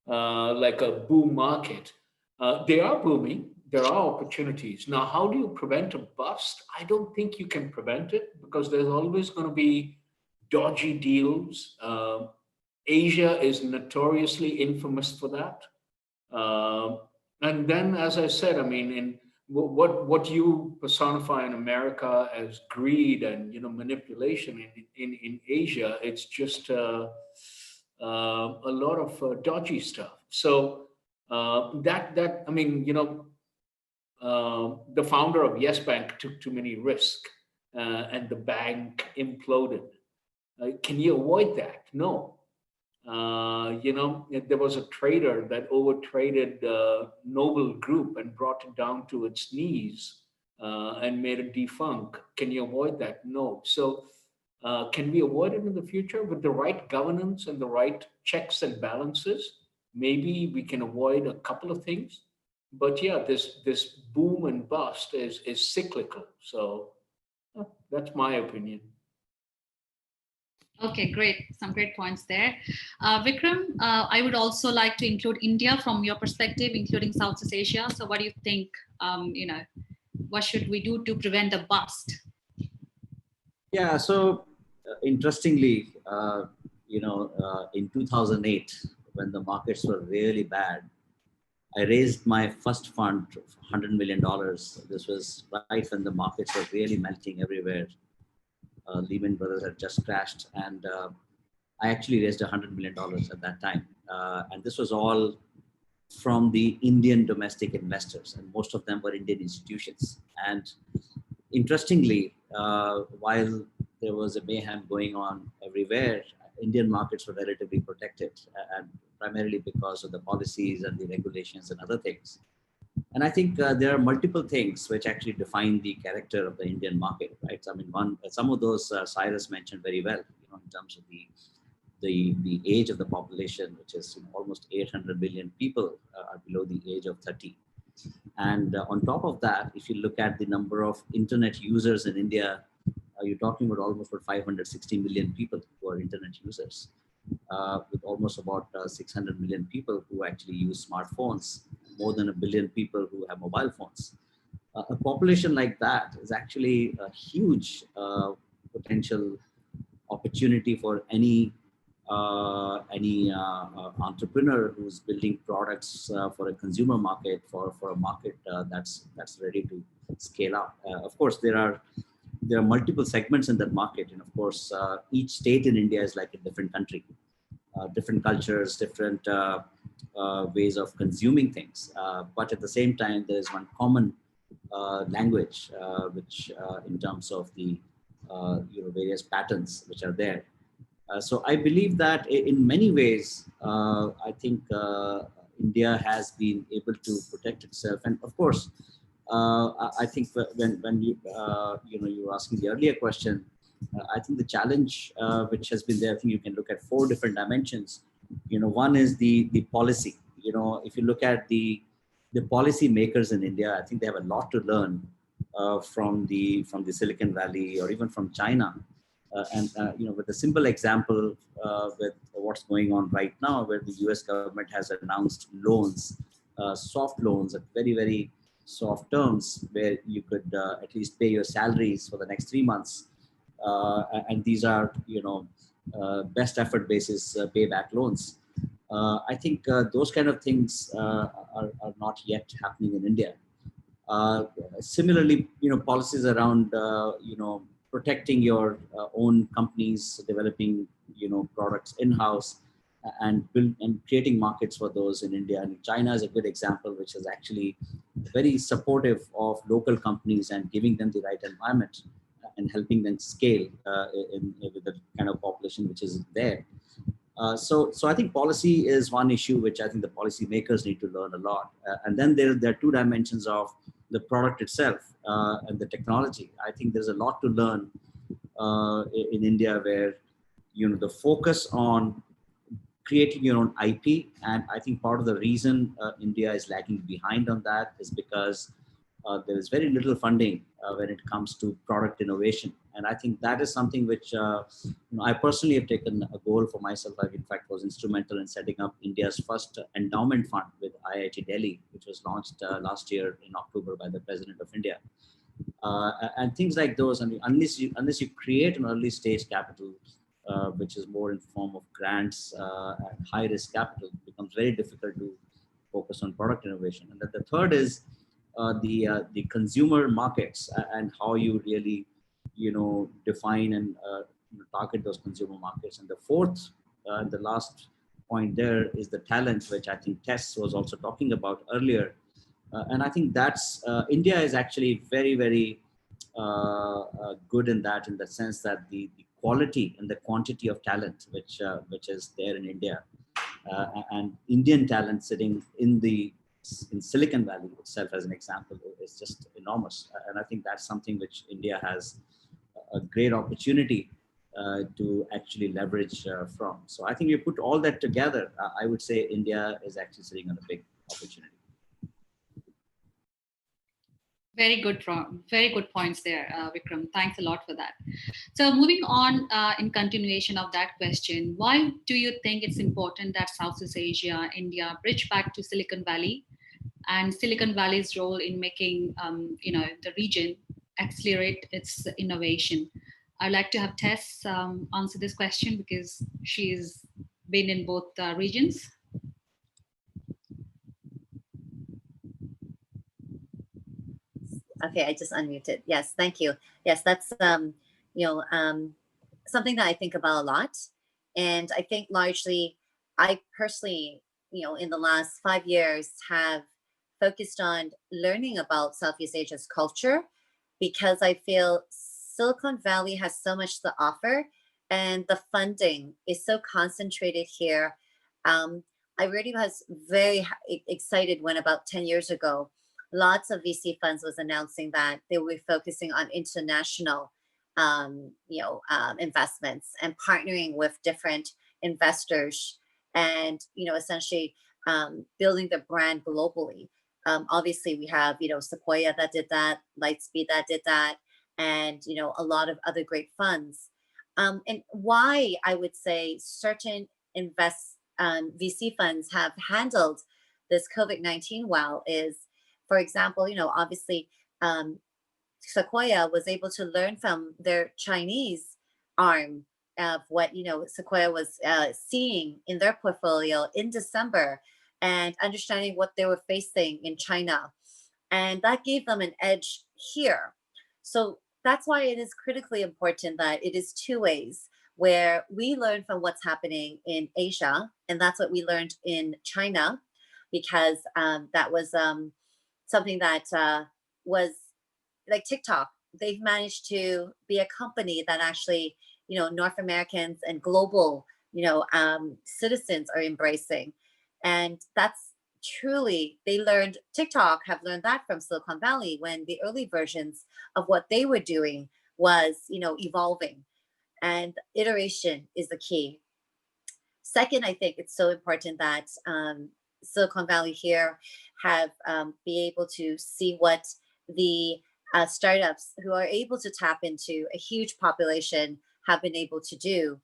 like a boom market. They are booming, there are opportunities. Now, how do you prevent a bust? I don't think you can prevent it because there's always going to be dodgy deals. Asia is notoriously infamous for that. And then, as I said, I mean, in what you personify in America as greed and manipulation, in Asia, it's just a lot of dodgy stuff. So that I mean, the founder of Yes Bank took too many risks, and the bank imploded. Can you avoid that? No. There was a trader that overtraded Noble Group and brought it down to its knees and made it defunct. Can you avoid that? No. So can we avoid it in the future with the right governance and the right checks and balances? Maybe we can avoid a couple of things. But yeah, this boom and bust is cyclical. So that's my opinion. Okay, great. Some great points there. Vikram, I would also like to include India from your perspective, including Southeast Asia. So what do you think, what should we do to prevent a bust? Yeah, so interestingly, in 2008, when the markets were really bad, I raised my first fund, $100 million. This was right when the markets were really melting everywhere. Lehman Brothers had just crashed, and I actually raised $100 million at that time. And this was all from the Indian domestic investors, and most of them were Indian institutions. And interestingly, while there was a mayhem going on everywhere, Indian markets were relatively protected, and primarily because of the policies and the regulations and other things. And I think there are multiple things which actually define the character of the Indian market, right? I mean, some of those Cyrus mentioned very well, in terms of the age of the population, which is almost 800 million people are below the age of 30. And on top of that, if you look at the number of internet users in India, you're talking about almost 560 million people who are internet users, with almost about 600 million people who actually use smartphones, more than 1 billion people who have mobile phones. A population like that is actually a huge potential opportunity for any entrepreneur who's building products for a consumer market, for a market that's ready to scale up. Of course, there are multiple segments in that market, and of course, each state in India is like a different country, different cultures, different ways of consuming things. But at the same time, there is one common language, which in terms of the various patterns which are there. So I believe that in many ways, I think India has been able to protect itself. And of course, I think when you were asking the earlier question, I think the challenge which has been there, I think you can look at 4 different dimensions. One is the policy. If you look at the policy makers in India, I think they have a lot to learn from the Silicon Valley or even from China. With a simple example with what's going on right now, where the US government has announced loans, soft loans at very, very soft terms, where you could at least pay your salaries for the next 3 months. And these are, best effort basis payback loans. I think those kind of things are not yet happening in India. Similarly, policies around, protecting your own companies, developing, products in-house, and creating markets for those in India. And China is a good example, which is actually very supportive of local companies and giving them the right environment and helping them scale with the kind of population which is there. So I think policy is one issue which I think the policy makers need to learn a lot. And then there are 2 dimensions of the product itself and the technology. I think there's a lot to learn in India, where the focus on creating your own IP, and I think part of the reason India is lagging behind on that is because there is very little funding when it comes to product innovation. And I think that is something which I personally have taken a goal for myself. I, in fact, was instrumental in setting up India's first endowment fund with IIT Delhi, which was launched last year in October by the President of India. And things like those. I mean, unless you create an early stage capital, which is more in form of grants and high risk capital, it becomes very difficult to focus on product innovation. And then the third is the consumer markets and how you really define and target those consumer markets. And the fourth, the last point there is the talent, which I think Tess was also talking about earlier. And I think that's India is actually very, very good in that, in the sense that the quality and the quantity of talent which is there in India, and Indian talent sitting in Silicon Valley itself, as an example, is just enormous. And I think that's something which India has a great opportunity to actually leverage from. So I think you put all that together, I would say India is actually sitting on a big opportunity. Very good points there, Vikram. Thanks a lot for that. So moving on, in continuation of that question, why do you think it's important that Southeast Asia, India bridge back to Silicon Valley, and Silicon Valley's role in making the region accelerate its innovation? I'd like to have Tess answer this question because she's been in both regions. Okay, I just unmuted. Yes, thank you. Yes, that's something that I think about a lot. And I think largely, I personally, in the last 5 years have focused on learning about Southeast Asia's culture, because I feel Silicon Valley has so much to offer and the funding is so concentrated here. I really was very excited when about 10 years ago, lots of VC funds was announcing that they will be focusing on international, investments and partnering with different investors, and essentially building the brand globally. Obviously, we have Sequoia that did that, Lightspeed that did that, and a lot of other great funds. And why I would say certain VC funds have handled this COVID-19 well is, for example, obviously, Sequoia was able to learn from their Chinese arm of what, Sequoia was seeing in their portfolio in December and understanding what they were facing in China. And that gave them an edge here. So that's why it is critically important that it is two ways, where we learn from what's happening in Asia. And that's what we learned in China, because that was something that was like TikTok. They've managed to be a company that actually, North Americans and global, citizens are embracing. And that's truly, TikTok have learned that from Silicon Valley, when the early versions of what they were doing was, evolving. And iteration is the key. Second, I think it's so important that Silicon Valley here have be able to see what the startups who are able to tap into a huge population have been able to do.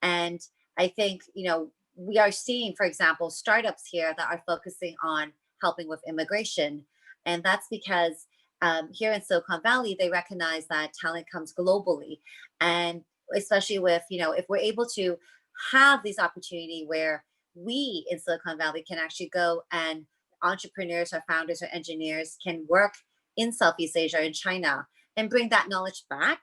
And I think, we are seeing, for example, startups here that are focusing on helping with immigration. And that's because here in Silicon Valley, they recognize that talent comes globally. And especially with, if we're able to have this opportunity where we in Silicon Valley can actually go, and entrepreneurs or founders or engineers can work in Southeast Asia and China and bring that knowledge back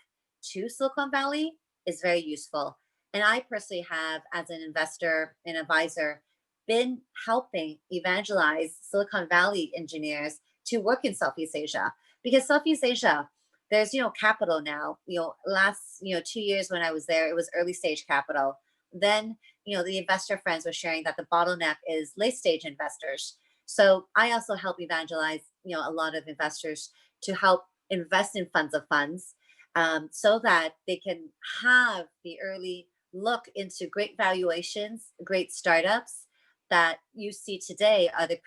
to Silicon Valley, is very useful. And I personally have, as an investor and advisor, been helping evangelize Silicon Valley engineers to work in Southeast Asia, because Southeast Asia, there's, capital now. Last, 2 years when I was there, it was early stage capital. Then, the investor friends were sharing that the bottleneck is late stage investors. So I also help evangelize, a lot of investors to help invest in funds of funds, so that they can have the early look into great valuations, great startups that you see today are the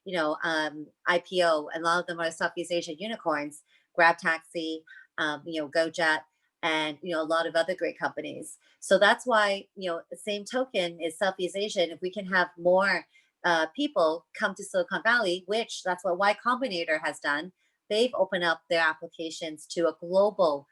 IPO, and a lot of them are Southeast Asian unicorns, Grab Taxi, GoJet, and a lot of other great companies. So that's why the same token is Southeast Asian. If we can have more people come to Silicon Valley, which that's what Y Combinator has done, they've opened up their applications to a global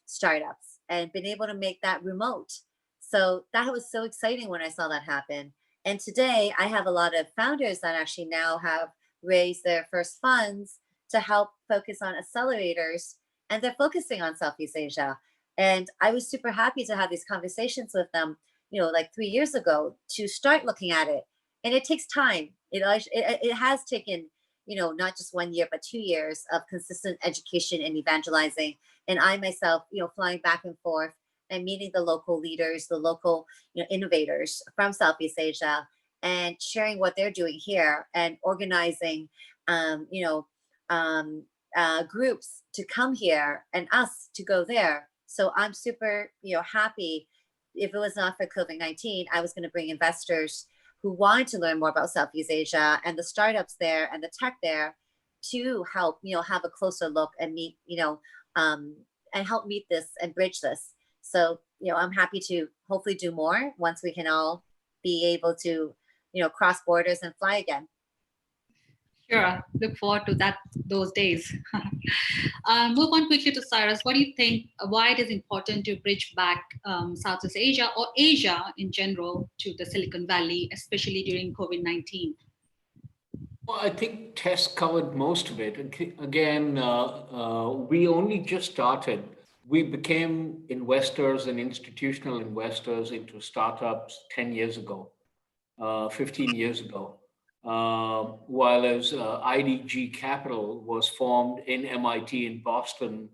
startups and been able to make that remote. So that was so exciting when I saw that happen. And today I have a lot of founders that actually now have raised their first funds to help focus on accelerators, and they're focusing on Southeast Asia. And I was super happy to have these conversations with them, like 3 years ago, to start looking at it. And it takes time. It has taken, not just 1 year, but 2 years of consistent education and evangelizing. And I myself, flying back and forth and meeting the local leaders, the local innovators from Southeast Asia, and sharing what they're doing here, and organizing groups to come here and us to go there. So I'm super happy. If it was not for COVID-19, I was going to bring investors who wanted to learn more about Southeast Asia and the startups there and the tech there to help have a closer look and meet and help meet this and bridge this. So I'm happy to hopefully do more once we can all be able to cross borders and fly again. Sure, look forward to those days. Move on quickly to Cyrus. What do you think, why it is important to bridge back Southeast Asia or Asia in general to the Silicon Valley, especially during COVID-19? Well, I think Tess covered most of it. Again, we only just started. We became investors and institutional investors into startups 10 years ago, 15 years ago. While as IDG Capital was formed in MIT in Boston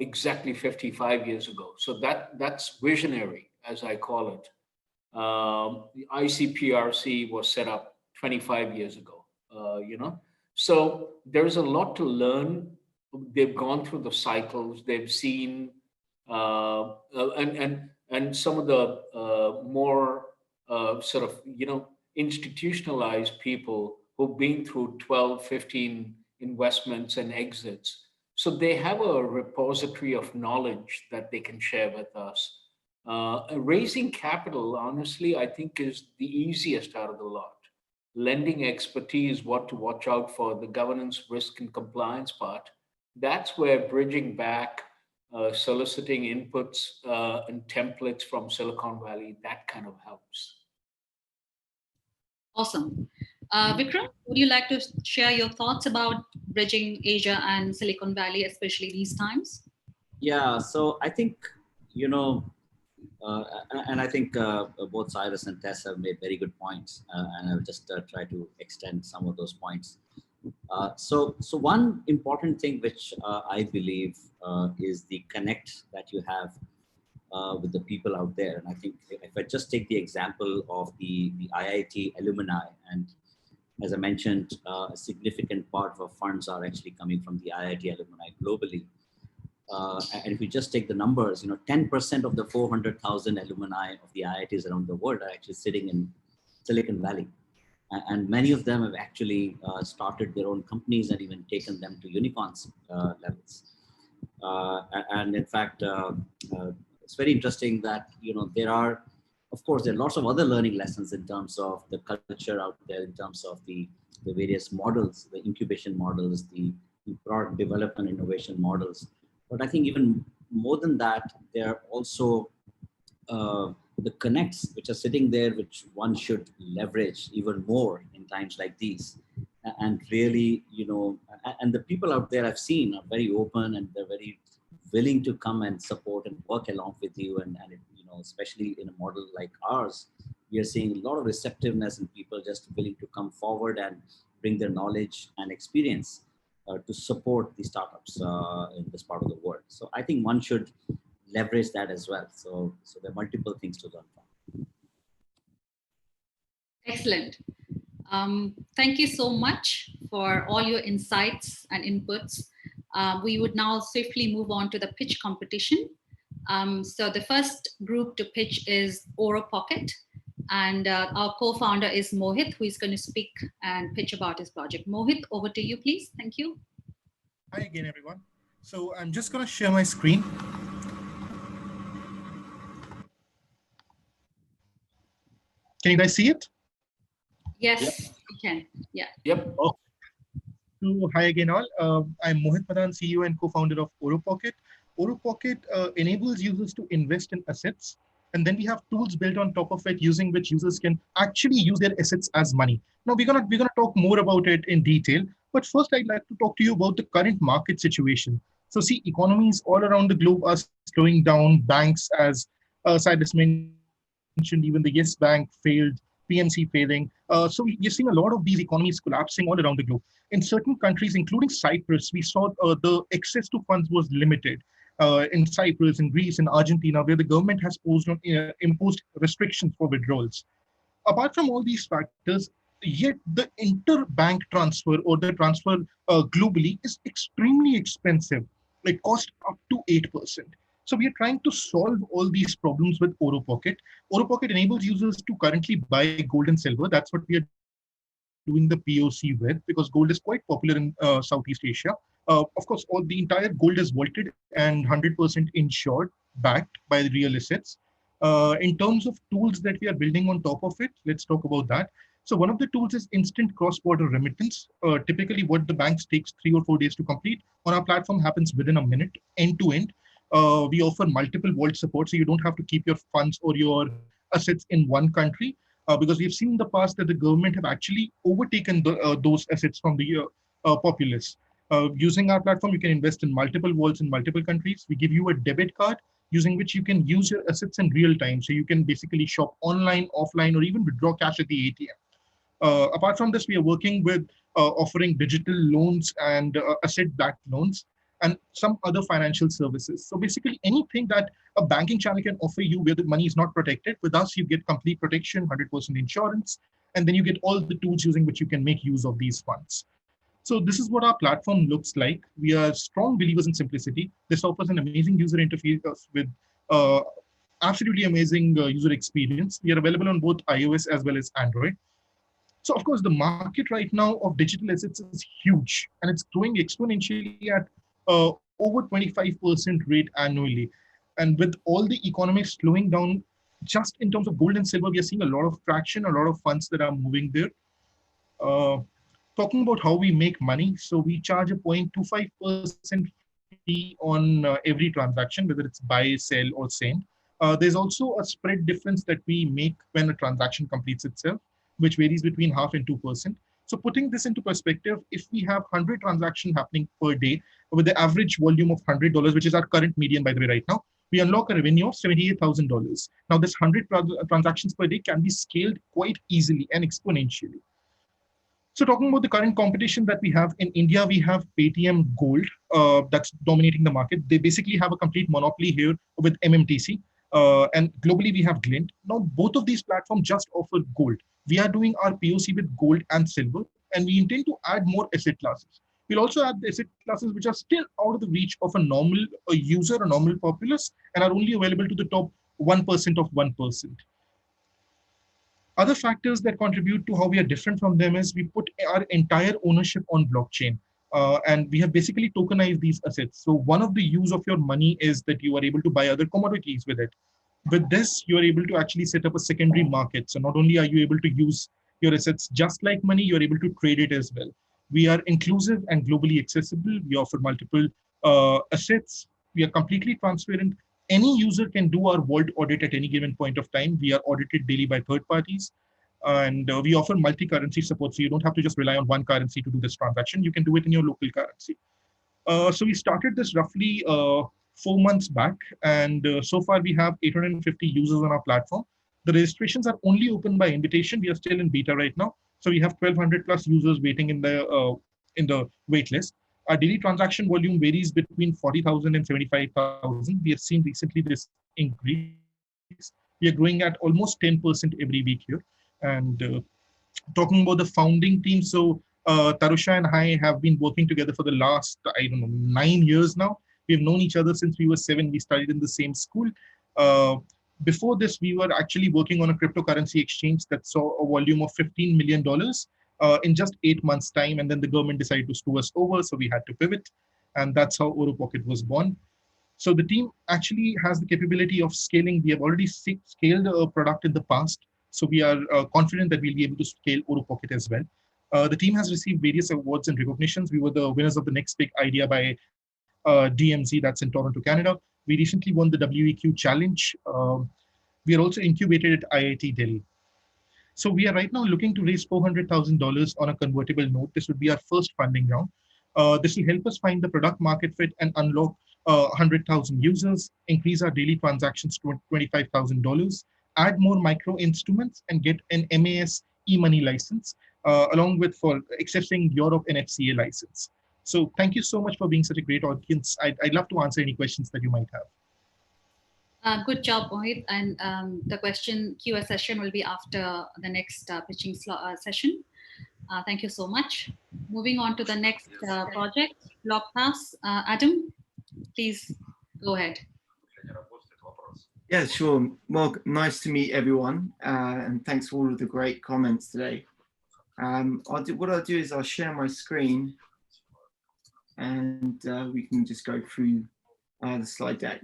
exactly 55 years ago. So that's visionary, as I call it. The ICPRC was set up 25 years ago, So there's a lot to learn. They've gone through the cycles. They've seen, and some of the more sort of, institutionalized people who've been through 12, 15 investments and exits. So they have a repository of knowledge that they can share with us. Raising capital, honestly, I think is the easiest out of the lot. Lending expertise, what to watch out for, the governance, risk, and compliance part. That's where bridging back, soliciting inputs and templates from Silicon Valley, that kind of helps. Awesome. Vikram, would you like to share your thoughts about bridging Asia and Silicon Valley, especially these times? Yeah, so I think, and I think both Cyrus and Tess have made very good points, and I'll just try to extend some of those points. So one important thing which I believe is the connect that you have with the people out there. And I think if I just take the example of the IIT alumni, and as I mentioned, a significant part of our funds are actually coming from the IIT alumni globally. And if we just take the numbers, 10% of the 400,000 alumni of the IITs around the world are actually sitting in Silicon Valley. And many of them have actually started their own companies and even taken them to unicorns levels. And in fact, it's very interesting that, there are, of course, there are lots of other learning lessons in terms of the culture out there, in terms of the various models, the incubation models, the product development innovation models. But I think even more than that, there are also the connects which are sitting there, which one should leverage even more in times like these. And really, and the people out there I've seen are very open, and they're very willing to come and support and work along with you. And especially in a model like ours, we are seeing a lot of receptiveness and people just willing to come forward and bring their knowledge and experience to support the startups in this part of the world. So I think one should leverage that as well. So there are multiple things to learn from. Excellent. Thank you so much for all your insights and inputs. We would now swiftly move on to the pitch competition. So the first group to pitch is Oro Pocket. And our co-founder is Mohit, who is going to speak and pitch about his project. Mohit, over to you, please. Thank you. Hi again, everyone. So I'm just going to share my screen. Can you guys see it? Yes, we can. Yeah. Yep. Oh. So hi again all. I'm Mohit Madan, CEO and co-founder of OroPocket. OroPocket enables users to invest in assets. And then we have tools built on top of it using which users can actually use their assets as money. Now we're gonna talk more about it in detail. But first I'd like to talk to you about the current market situation. So see, economies all around the globe are slowing down. Banks, as Cyrus mentioned, even the Yes Bank failed, PMC failing. So you're seeing a lot of these economies collapsing all around the globe. In certain countries, including Cyprus, we saw the access to funds was limited. In Cyprus, in Greece, in Argentina, where the government has imposed restrictions for withdrawals. Apart from all these factors, yet the interbank transfer or the transfer globally is extremely expensive. It costs up to 8%. So we are trying to solve all these problems with OroPocket. OroPocket enables users to currently buy gold and silver. That's what we are doing the POC with, because gold is quite popular in Southeast Asia. Of course, the entire gold is vaulted and 100% insured, backed by the real assets. In terms of tools that we are building on top of it, let's talk about that. So one of the tools is instant cross-border remittance. Typically, what the banks takes 3 or 4 days to complete on our platform happens within a minute, end to end. We offer multiple vault support, so you don't have to keep your funds or your assets in one country. Because we've seen in the past that the government have actually overtaken those assets from the populace. Using our platform, you can invest in multiple vaults in multiple countries. We give you a debit card using which you can use your assets in real time. So you can basically shop online, offline, or even withdraw cash at the ATM. Apart from this, we are working with offering digital loans and asset-backed loans and some other financial services. So basically anything that a banking channel can offer you where the money is not protected, with us, you get complete protection, 100% insurance, and then you get all the tools using which you can make use of these funds. So this is what our platform looks like. We are strong believers in simplicity. This offers an amazing user interface with uh, absolutely amazing user experience. We are available on both iOS as well as Android. So of course, the market right now of digital assets is huge, and it's growing exponentially at over 25% rate annually. And with all the economy slowing down, just in terms of gold and silver, we are seeing a lot of traction, a lot of funds that are moving there. Uh, Talking about how we make money, so we charge a 0.25% fee on every transaction, whether it's buy, sell, or send. There's also a spread difference that we make when a transaction completes itself, which varies between 0.5% and 2%. So putting this into perspective, if we have 100 transactions happening per day with the average volume of $100, which is our current median, by the way, right now, we unlock a revenue of $78,000. Now, this 100 transactions per day can be scaled quite easily and exponentially. So talking about the current competition that we have in India, we have Paytm Gold that's dominating the market. They basically have a complete monopoly here with MMTC. And globally, we have Glint. Now, both of these platforms just offer gold. We are doing our POC with gold and silver, and we intend to add more asset classes. We'll also add the asset classes which are still out of the reach of a normal user, a normal populace, and are only available to the top 1% of 1%. Other factors that contribute to how we are different from them is we put our entire ownership on blockchain. And we have basically tokenized these assets. So one of the use of your money is that you are able to buy other commodities with it. With this, you are able to actually set up a secondary market. So not only are you able to use your assets just like money, you're able to trade it as well. We are inclusive and globally accessible. We offer multiple assets. We are completely transparent. Any user can do our vault audit at any given point of time. We are audited daily by third parties. And we offer multi-currency support. So you don't have to just rely on one currency to do this transaction. You can do it in your local currency. So we started this roughly 4 months back. And so far we have 850 users on our platform. The registrations are only open by invitation. We are still in beta right now. So we have 1,200 plus users waiting in the wait list. Our daily transaction volume varies between 40,000 and 75,000. We have seen recently this increase. We are growing at almost 10% every week here. And talking about the founding team, so Tarusha and I have been working together for the last, 9 years now. We've known each other since we were 7. We studied in the same school. Before this, we were actually working on a cryptocurrency exchange that saw a volume of $15 million in just 8 months' time. And then the government decided to screw us over, so we had to pivot. And that's how Oropocket was born. So the team actually has the capability of scaling. We have already scaled a product in the past. So we are confident that we'll be able to scale Oropocket as well. The team has received various awards and recognitions. We were the winners of the Next Big Idea by DMZ, that's in Toronto, Canada. We recently won the WEQ Challenge. We are also incubated at IIT Delhi. So we are right now looking to raise $400,000 on a convertible note. This would be our first funding round. This will help us find the product market fit and unlock 100,000 users, increase our daily transactions to $25,000, add more micro instruments, and get an MAS e-money license, along with for accessing Europe and FCA license. So thank you so much for being such a great audience. I'd love to answer any questions that you might have. Good job, Mohit. And the question Q&A session will be after the next pitching session. Thank you so much. Moving on to the next project, BlockPass. Adam, please go ahead. Yeah, sure. Well, nice to meet everyone. And thanks for all of the great comments today. What I'll do is I'll share my screen and we can just go through the slide deck.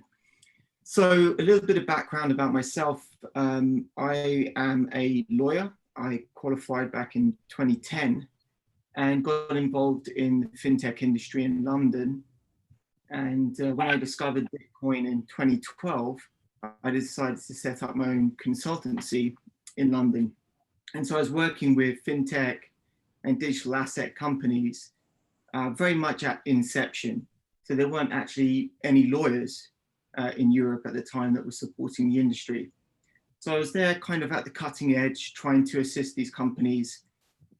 So a little bit of background about myself. I am a lawyer. I qualified back in 2010 and got involved in the fintech industry in London. And when I discovered Bitcoin in 2012, I decided to set up my own consultancy in London. And so I was working with fintech and digital asset companies very much at inception. So there weren't actually any lawyers in Europe at the time that were supporting the industry. So I was there kind of at the cutting edge, trying to assist these companies.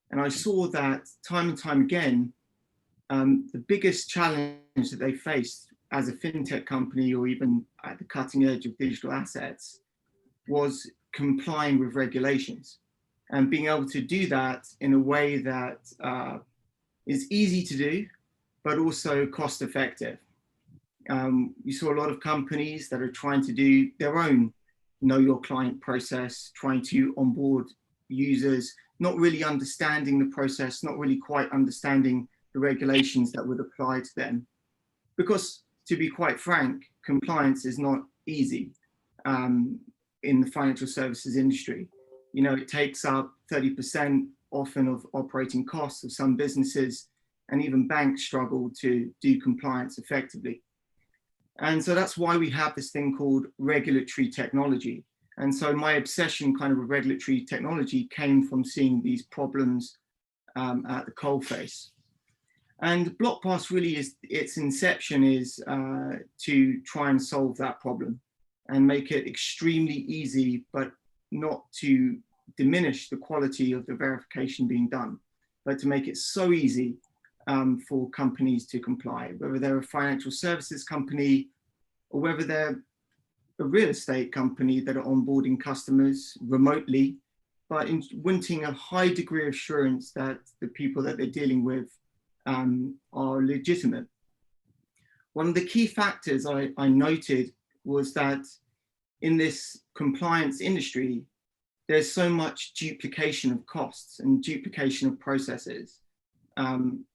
And I saw that time and time again, the biggest challenge that they faced as a fintech company or even at the cutting edge of digital assets was complying with regulations and being able to do that in a way that is easy to do, but also cost effective. You saw a lot of companies that are trying to do their own know your client process, trying to onboard users, not really understanding the process, not really quite understanding the regulations that would apply to them. Because to be quite frank, compliance is not easy in the financial services industry. You know, it takes up 30% often of operating costs of some businesses, and even banks struggle to do compliance effectively. And so that's why we have this thing called regulatory technology. And so my obsession kind of with regulatory technology came from seeing these problems at the coalface. And BlockPass really is, its inception is to try and solve that problem and make it extremely easy, but not to diminish the quality of the verification being done, but to make it so easy for companies to comply, whether they're a financial services company or whether they're a real estate company that are onboarding customers remotely, but wanting a high degree of assurance that the people that they're dealing with are legitimate. One of the key factors I noted was that in this compliance industry, there's so much duplication of costs and duplication of processes.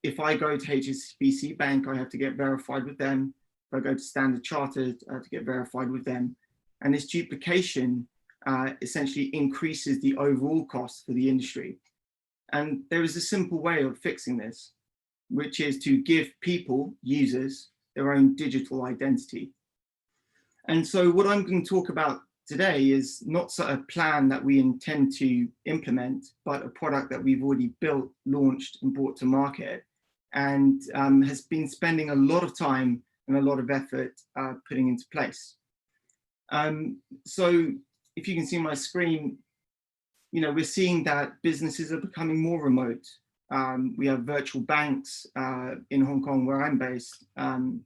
If I go to HSBC Bank, I have to get verified with them. If I go to Standard Chartered, I have to get verified with them. And this duplication essentially increases the overall cost for the industry. And there is a simple way of fixing this, which is to give people, users, their own digital identity. And so what I'm going to talk about today is not a plan that we intend to implement, but a product that we've already built, launched, and brought to market, and has been spending a lot of time and a lot of effort putting into place. So if you can see my screen, you know, we're seeing that businesses are becoming more remote. We have virtual banks in Hong Kong, where I'm based. And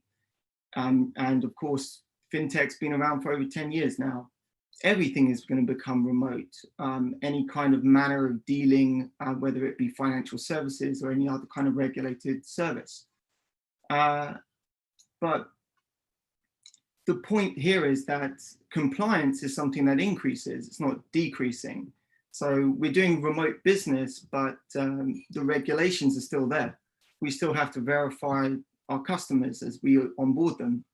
of course, fintech's been around for over 10 years now. Everything is going to become remote. Any kind of manner of dealing, whether it be financial services or any other kind of regulated service. But the point here is that compliance is something that increases, it's not decreasing. So we're doing remote business, but the regulations are still there. We still have to verify our customers as we onboard them.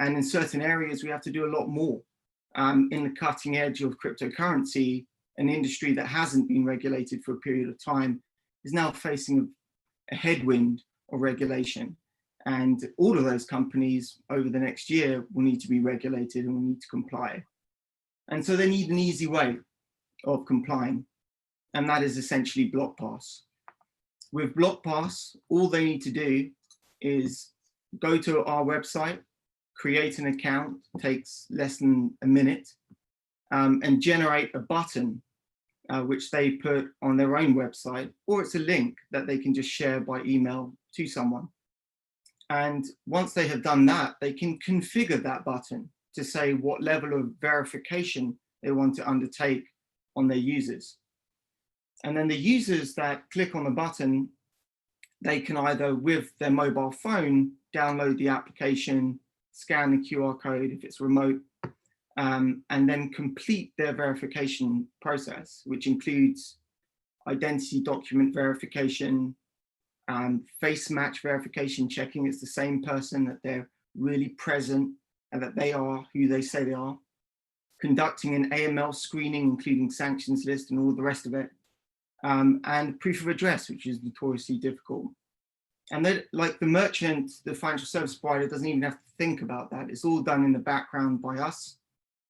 And in certain areas, we have to do a lot more. In the cutting edge of cryptocurrency, an industry that hasn't been regulated for a period of time is now facing a headwind of regulation. And all of those companies over the next year will need to be regulated and will need to comply. And so they need an easy way of complying. And that is essentially BlockPass. With BlockPass, all they need to do is go to our website, create an account, takes less than a minute, and generate a button which they put on their own website, or it's a link that they can just share by email to someone. And once they have done that, they can configure that button to say what level of verification they want to undertake on their users. And then the users that click on the button, they can either with their mobile phone, download the application, scan the QR code if it's remote, and then complete their verification process, which includes identity document verification, face match verification, checking it's the same person, that they're really present and that they are who they say they are, conducting an AML screening, including sanctions list and all the rest of it, and proof of address, which is notoriously difficult. And then, like the merchant, the financial service provider doesn't even have to think about that. It's all done in the background by us.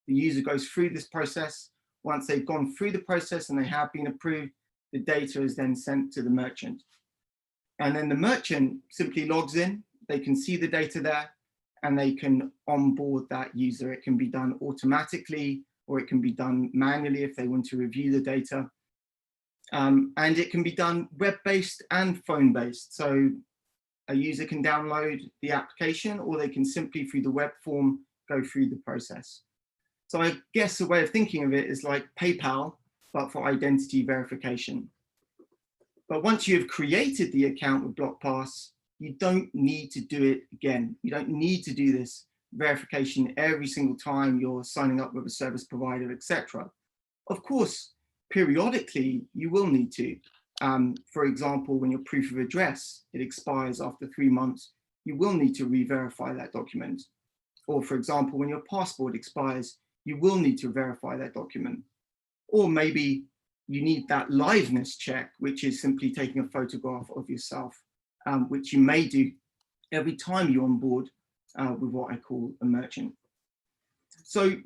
The user goes through this process. Once they've gone through the process and they have been approved, the data is then sent to the merchant. And then the merchant simply logs in, they can see the data there, and they can onboard that user. It can be done automatically, or it can be done manually if they want to review the data. And it can be done web-based and phone-based. So a user can download the application, or they can simply through the web form go through the process. So I guess a way of thinking of it is like PayPal, but for identity verification. But once you've created the account with BlockPass, you don't need to do it again. You don't need to do this verification every single time you're signing up with a service provider, etc. Of course, periodically, you will need to. For example, when your proof of address, it expires after 3 months, you will need to re-verify that document. Or for example, when your passport expires, you will need to verify that document. Or maybe you need that liveness check, which is simply taking a photograph of yourself, which you may do every time you onboard with what I call a merchant. So,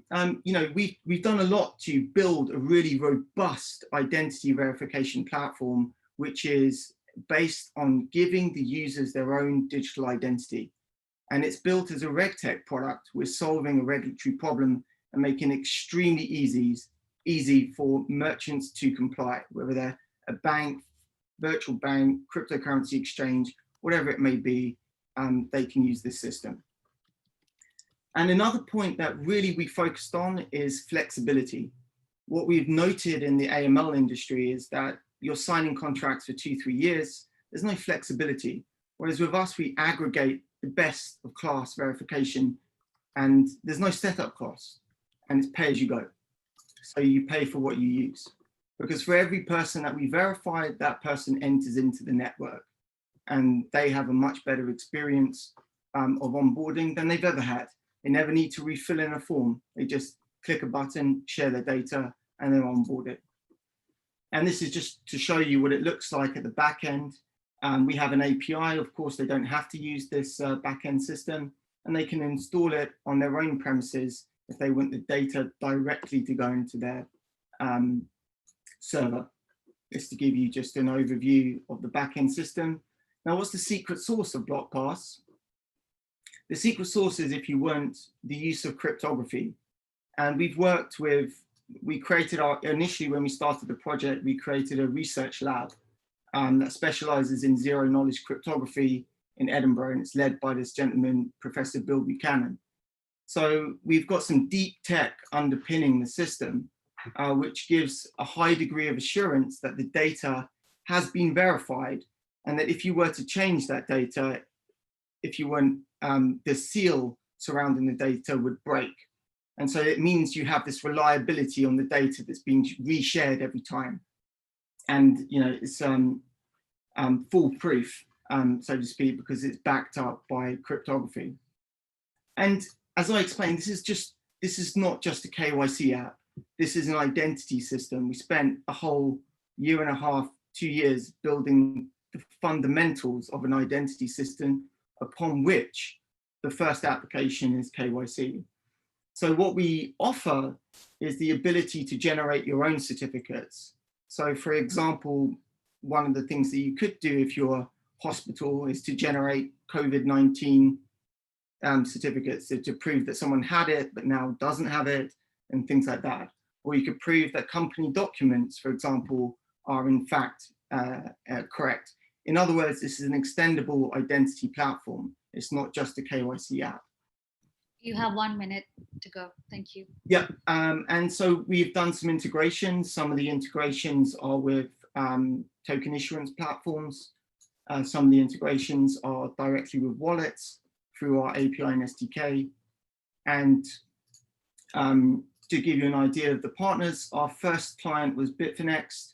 we've done a lot to build a really robust identity verification platform, which is based on giving the users their own digital identity. And it's built as a RegTech product. We're solving a regulatory problem and making it extremely easy for merchants to comply, whether they're a bank, virtual bank, cryptocurrency exchange, whatever it may be, they can use this system. And another point that really we focused on is flexibility. What we've noted in the AML industry is that you're signing contracts for 2-3 years, there's no flexibility. Whereas with us, we aggregate the best of class verification and there's no setup cost and it's pay as you go. So you pay for what you use. Because for every person that we verify, that person enters into the network and they have a much better experience of onboarding than they've ever had. They never need to refill in a form. They just click a button, share their data, and then onboard it. And this is just to show you what it looks like at the back end. We have an API. Of course, they don't have to use this back-end system, and they can install it on their own premises if they want the data directly to go into their server. Just to give you just an overview of the back-end system. Now, what's the secret sauce of BlockPass? The secret sauce is, if you want, the use of cryptography. And we've worked with, initially when we started the project, we created a research lab that specializes in zero knowledge cryptography in Edinburgh, and it's led by this gentleman, Professor Bill Buchanan. So we've got some deep tech underpinning the system, which gives a high degree of assurance that the data has been verified, and that if you were to change that data, if you want the seal surrounding the data would break. And so it means you have this reliability on the data that's being reshared every time. And it's foolproof, so to speak, because it's backed up by cryptography. And as I explained, this is not just a KYC app. This is an identity system. We spent a whole year and a half, 2 years building the fundamentals of an identity system upon which the first application is KYC. So what we offer is the ability to generate your own certificates. So for example, one of the things that you could do if you're a hospital is to generate COVID-19 certificates to prove that someone had it but now doesn't have it, and things like that. Or you could prove that company documents, for example, are in fact correct. In other words, this is an extendable identity platform. It's not just a KYC app. You have 1 minute to go. Thank you. Yeah, and so we've done some integrations. Some of the integrations are with token issuance platforms. Some of the integrations are directly with wallets through our API and SDK. And to give you an idea of the partners, our first client was Bitfinex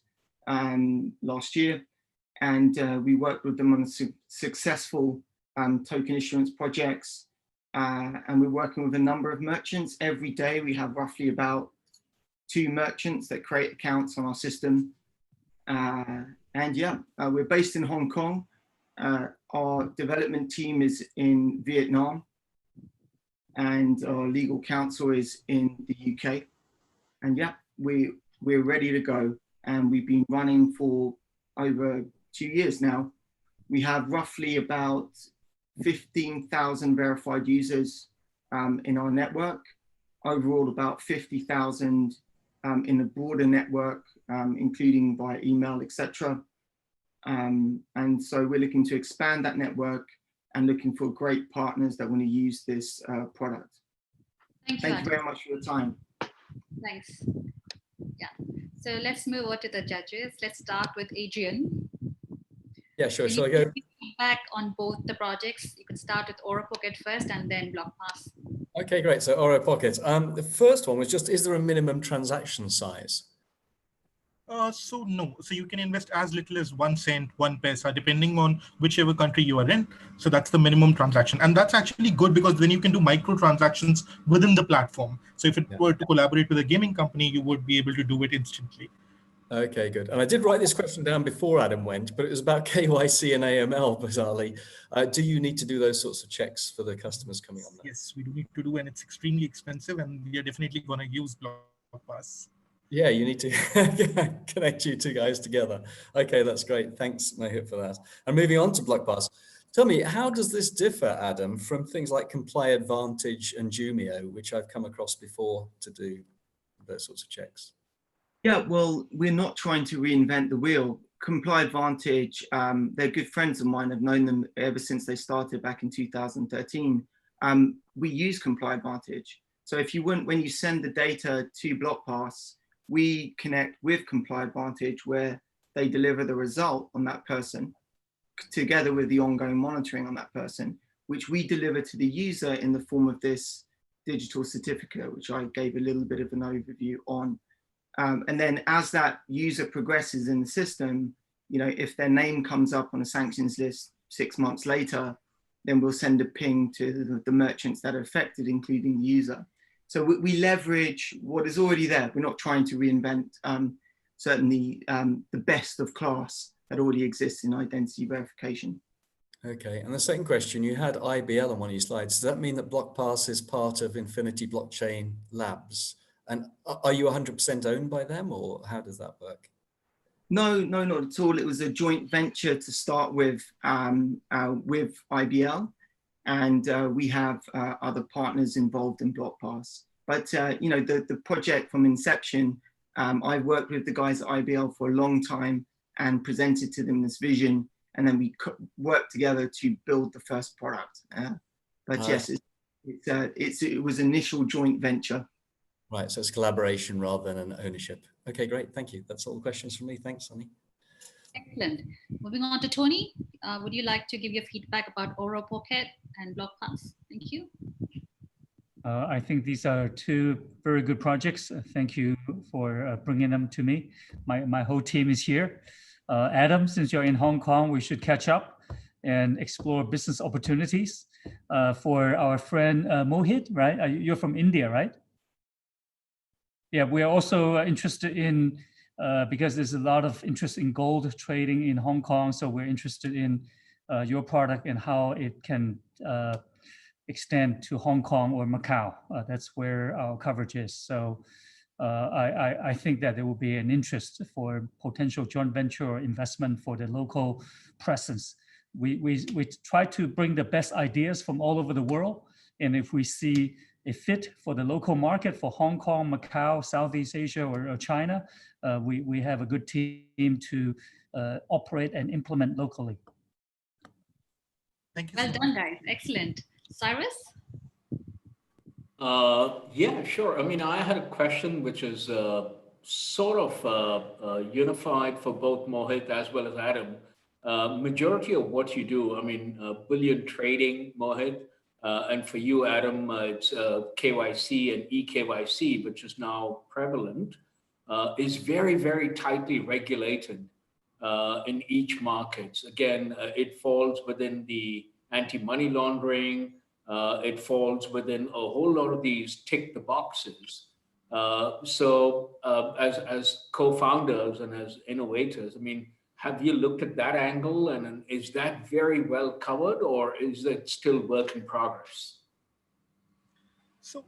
last year. And we worked with them on successful token issuance projects. And we're working with a number of merchants. Every day we have roughly about 2 merchants that create accounts on our system. And yeah, we're based in Hong Kong. Our development team is in Vietnam, and our legal counsel is in the UK. And yeah, we're ready to go. And we've been running for over 2 years now. We have roughly about 15,000 verified users in our network. Overall, about 50,000 in the broader network, including by email, etc. And so we're looking to expand that network and looking for great partners that want to use this product. Thank you very much for your time. Thanks. Yeah. So let's move on to the judges. Let's start with Adrian. Yeah, sure. Can Shall I you go? feedback on both the projects? You can start with Oropocket first and then BlockPass. Okay, great. So Oropocket. The first one was just, is there a minimum transaction size? So no, so you can invest as little as 1 cent, 1 paisa, depending on whichever country you are in. So that's the minimum transaction. And that's actually good because then you can do micro transactions within the platform. So if it were to collaborate with a gaming company, you would be able to do it instantly. Okay, good. And I did write this question down before Adam went, but it was about KYC and AML, bizarrely. Do you need to do those sorts of checks for the customers coming on there? Yes, we do need to do, and it's extremely expensive, and we are definitely going to use BlockPass. Yeah, you need to connect you two guys together. Okay, that's great. Thanks, Mohit, for that. And moving on to BlockPass. Tell me, how does this differ, Adam, from things like Comply Advantage and Jumio, which I've come across before to do those sorts of checks? Yeah, well, we're not trying to reinvent the wheel. Comply Advantage, they're good friends of mine. I've known them ever since they started back in 2013. We use Comply Advantage. So if you wouldn't, when you send the data to BlockPass, we connect with Comply Advantage where they deliver the result on that person together with the ongoing monitoring on that person, which we deliver to the user in the form of this digital certificate, which I gave a little bit of an overview on. And then as that user progresses in the system, if their name comes up on a sanctions list 6 months later, then we'll send a ping to the merchants that are affected, including the user. So we leverage what is already there. We're not trying to reinvent certainly the best of class that already exists in identity verification. Okay, and the second question, you had IBL on one of your slides. Does that mean that BlockPass is part of Infinity Blockchain Labs? And are you 100% owned by them, or how does that work? No, not at all. It was a joint venture to start with IBL, and we have other partners involved in BlockPass. But the project from inception, I've worked with the guys at IBL for a long time and presented to them this vision, and then we worked together to build the first product. But yes, it was initial joint venture. Right, so it's collaboration rather than an ownership. Okay, great, thank you. That's all the questions from me. Thanks, Sunny. Excellent. Moving on to Tony. Would you like to give your feedback about Oropocket and BlockPass? Thank you. I think these are two very good projects. Thank you for bringing them to me. My whole team is here. Adam, since you're in Hong Kong, we should catch up and explore business opportunities. For our friend Mohit, right? You're from India, right? Yeah, we are also interested in, because there's a lot of interest in gold trading in Hong Kong. So we're interested in your product and how it can extend to Hong Kong or Macau. That's where our coverage is. So I think that there will be an interest for potential joint venture or investment for the local presence. We try to bring the best ideas from all over the world. And if we see a fit for the local market for Hong Kong, Macau, Southeast Asia, or China, we have a good team to operate and implement locally. Thank you. Well done, guys. Excellent. Cyrus? Yeah, sure. I mean, I had a question which is sort of unified for both Mohit as well as Adam. Majority of what you do, I mean, bullion trading, Mohit, and for you, Adam, it's KYC and eKYC, which is now prevalent, is very, very tightly regulated in each market. Again, it falls within the anti-money laundering. It falls within a whole lot of these tick the boxes. So as co-founders and as innovators, I mean, have you looked at that angle, and is that very well covered, or is it still work in progress? So,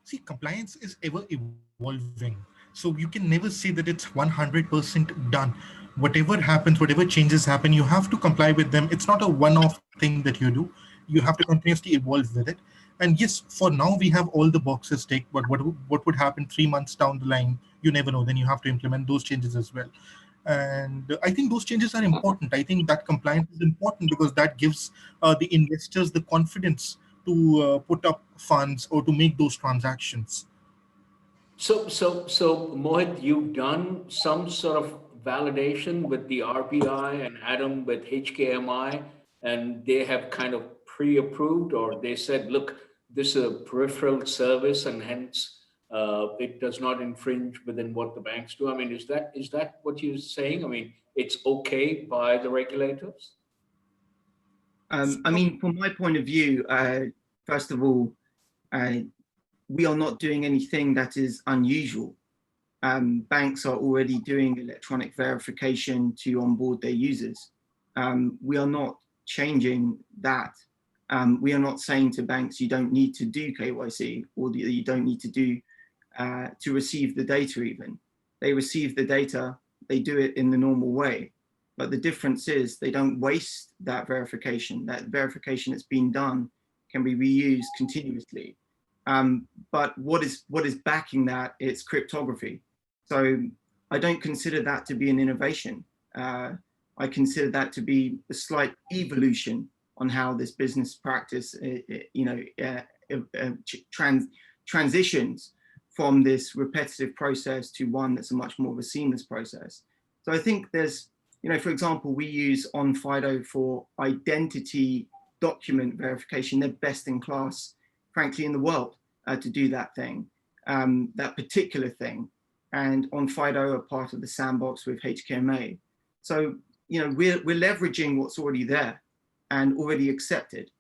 see, compliance is ever evolving. So you can never say that it's 100% done. Whatever happens, whatever changes happen, you have to comply with them. It's not a one-off thing that you do. You have to continuously evolve with it. And yes, for now, we have all the boxes ticked, but what would happen 3 months down the line, you never know. Then you have to implement those changes as well. And I think those changes are important. I think that compliance is important because that gives the investors the confidence to put up funds or to make those transactions. So Mohit, you've done some sort of validation with the RBI and Adam with HKMI, and they have kind of pre-approved, or they said, look, this is a peripheral service, and hence it does not infringe within what the banks do. I mean, is that what you're saying? I mean, it's okay by the regulators? I mean, from my point of view, first of all, we are not doing anything that is unusual. Banks are already doing electronic verification to onboard their users. We are not changing that. We are not saying to banks, you don't need to do KYC, or you don't need to do to receive the data even. They receive the data, they do it in the normal way. But the difference is they don't waste that verification. That verification that's been done can be reused continuously. But what is backing that? It's cryptography. So I don't consider that to be an innovation. I consider that to be a slight evolution on how this business practice, transitions from this repetitive process to one that's a much more of a seamless process. So I think there's, for example, we use OnFido for identity document verification. They're best in class, frankly, in the world to do that thing, that particular thing. And OnFido are part of the sandbox with HKMA. So, we're leveraging what's already there and already accepted.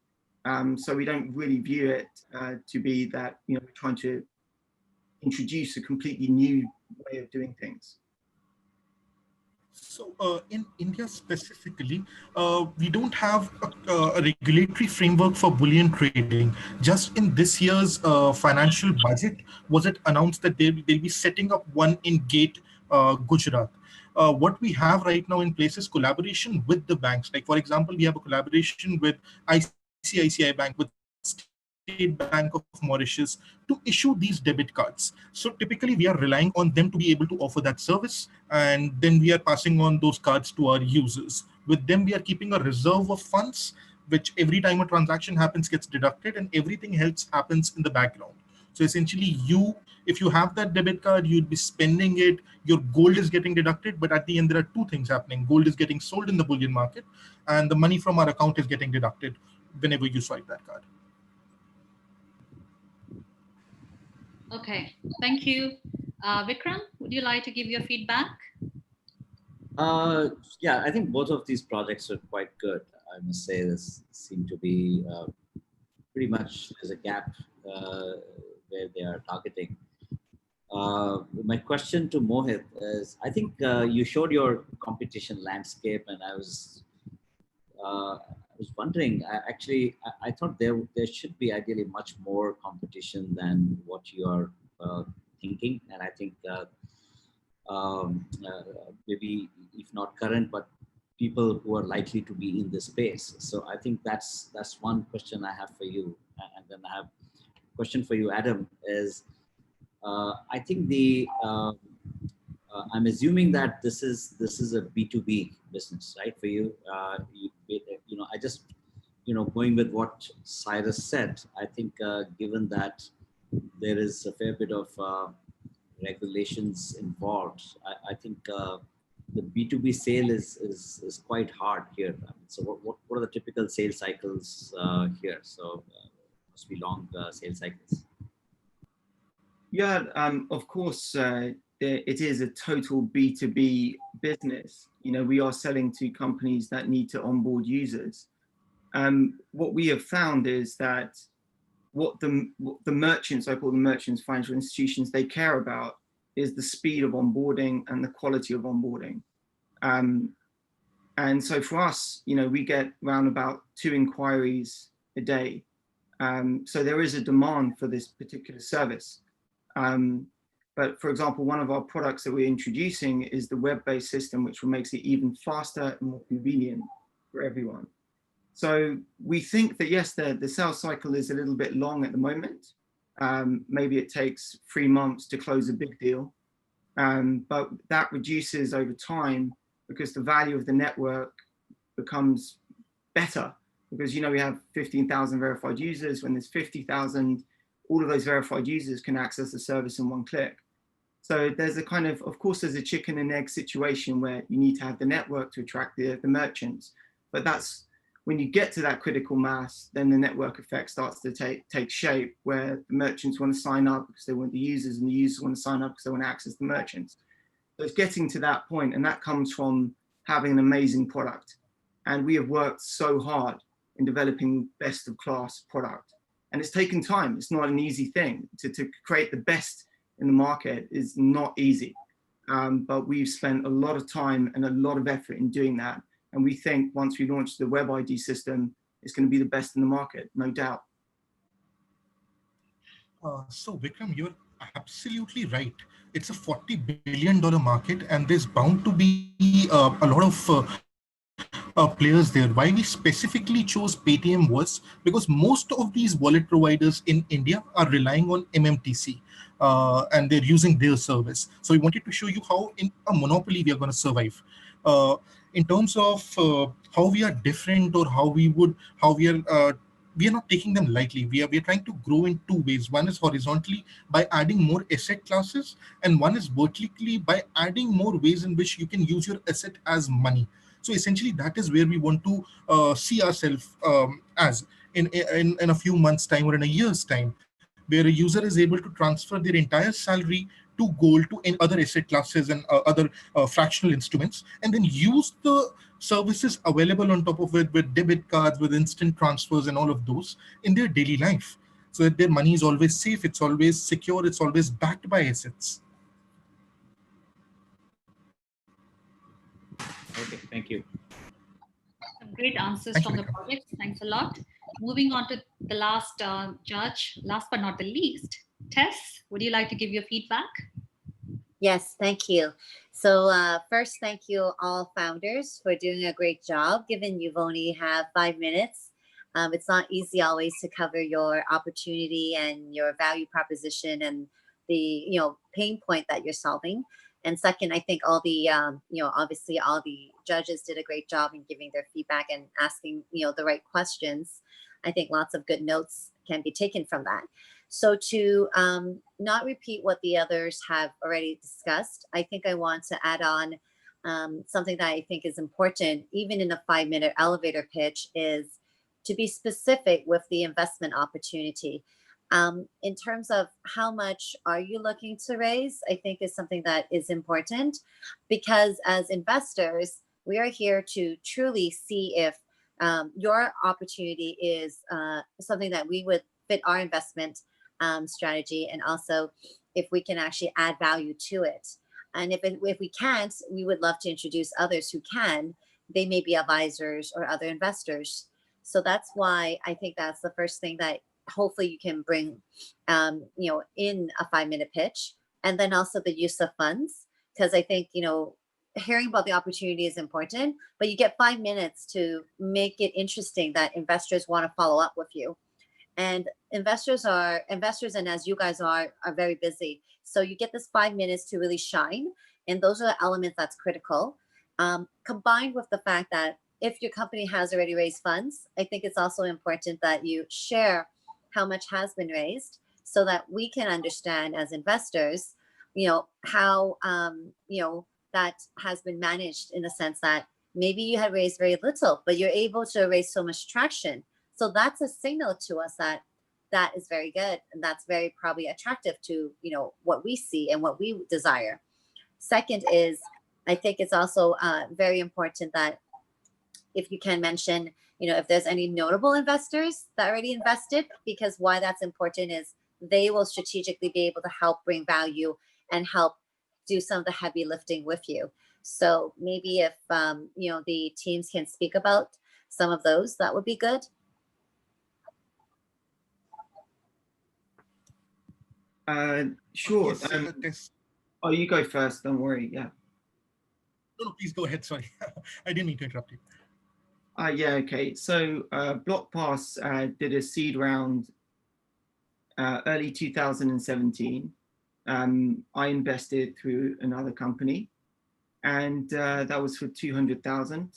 So we don't really view it to be that, we're trying to introduce a completely new way of doing things. So in India specifically, we don't have a regulatory framework for bullion trading. Just in this year's financial budget, was it announced that they'll be setting up one in Gate, Gujarat. What we have right now in place is collaboration with the banks. Like, for example, we have a collaboration with ICICI Bank, with State Bank of Mauritius to issue these debit cards. So typically we are relying on them to be able to offer that service, and then we are passing on those cards to our users. With them, we are keeping a reserve of funds, which every time a transaction happens gets deducted, and everything else happens in the background. So essentially, if you have that debit card, you'd be spending it, your gold is getting deducted, but at the end there are two things happening. Gold is getting sold in the bullion market, and the money from our account is getting deducted whenever you swipe that card. Okay, thank you. Vikram, would you like to give your feedback? Yeah, I think both of these projects are quite good. I must say this seem to be pretty much there's a gap where they are targeting. My question to Mohit is, I think you showed your competition landscape, and I was wondering. I thought there should be ideally much more competition than what you are thinking, and I think maybe if not current, but people who are likely to be in this space. So I think that's one question I have for you, and then I have a question for you, Adam. Is I think I'm assuming that this is a B2B business, right? For you, I just, going with what Cyrus said, I think given that there is a fair bit of regulations involved, I think the B2B sale is quite hard here. So what are the typical sales cycles here? So must be long sales cycles. Yeah, of course, it is a total B2B business. We are selling to companies that need to onboard users. What we have found is that what the merchants, I call them merchants, financial institutions, they care about is the speed of onboarding and the quality of onboarding. And so for us, we get around about 2 inquiries a day. So there is a demand for this particular service. But for example, one of our products that we're introducing is the web-based system, which makes it even faster and more convenient for everyone. So we think that, yes, the sales cycle is a little bit long at the moment. Maybe it takes 3 months to close a big deal, but that reduces over time because the value of the network becomes better, because we have 15,000 verified users. When there's 50,000, all of those verified users can access the service in 1 click. So there's a kind of course, there's a chicken and egg situation where you need to have the network to attract the merchants. But that's when you get to that critical mass, then the network effect starts to take shape, where the merchants want to sign up because they want the users, and the users want to sign up because they want to access the merchants. So it's getting to that point, and that comes from having an amazing product. And we have worked so hard in developing best of class product. And it's taken time. It's not an easy thing. To create the best in the market is not easy. But we've spent a lot of time and a lot of effort in doing that. And we think once we launch the web ID system, it's going to be the best in the market, no doubt. So Vikram, you're absolutely right. It's a $40 billion market, and there's bound to be a lot of players there. Why we specifically chose Paytm was because most of these wallet providers in India are relying on MMTC, and they're using their service. So we wanted to show you how in a monopoly we are going to survive. In terms of how we are different, or how we are not taking them lightly. We are trying to grow in 2 ways. One is horizontally by adding more asset classes, and one is vertically by adding more ways in which you can use your asset as money. So essentially, that is where we want to see ourselves as in a few months' time or in a year's time, where a user is able to transfer their entire salary to gold, to any other asset classes and other fractional instruments, and then use the services available on top of it with debit cards, with instant transfers and all of those in their daily life, so that their money is always safe, it's always secure, it's always backed by assets. Okay, thank you. Some great answers Thank you, from the Vikram. project. Thanks a lot. Moving on to the last judge, last but not the least, Tess, would you like to give your feedback? Yes, thank you. So first, thank you all founders for doing a great job, given you've only have 5 minutes. It's not easy always to cover your opportunity and your value proposition and the pain point that you're solving. And second, I think all the obviously all the judges did a great job in giving their feedback and asking the right questions. I think lots of good notes can be taken from that. So to not repeat what the others have already discussed, I think I want to add on something that I think is important, even in a 5-minute elevator pitch, is to be specific with the investment opportunity. In terms of how much are you looking to raise, I think is something that is important, because as investors, we are here to truly see if your opportunity is something that we would fit our investment strategy, and also if we can actually add value to it. And if we can't, we would love to introduce others who can. They may be advisors or other investors. So that's why I think that's the first thing that hopefully you can bring, in a 5-minute pitch. And then also the use of funds, because I think, hearing about the opportunity is important, but you get 5 minutes to make it interesting that investors want to follow up with you. And investors, and as you guys are very busy. So you get this 5 minutes to really shine. And those are the elements that's critical. Combined with the fact that if your company has already raised funds, I think it's also important that you share how much has been raised, so that we can understand as investors, how, that has been managed, in the sense that maybe you had raised very little, but you're able to raise so much traction. So that's a signal to us that that is very good. And that's very probably attractive to, what we see and what we desire. Second is, I think it's also very important that if you can mention, if there's any notable investors that already invested, because why that's important is they will strategically be able to help bring value and help do some of the heavy lifting with you. So maybe if, the teams can speak about some of those, that would be good. Sure. Yes, Oh, you go first. Don't worry. Yeah. No, please go ahead. Sorry, I didn't mean to interrupt you. Yeah. Okay. So BlockPass did a seed round early 2017. I invested through another company, and that was for 200,000.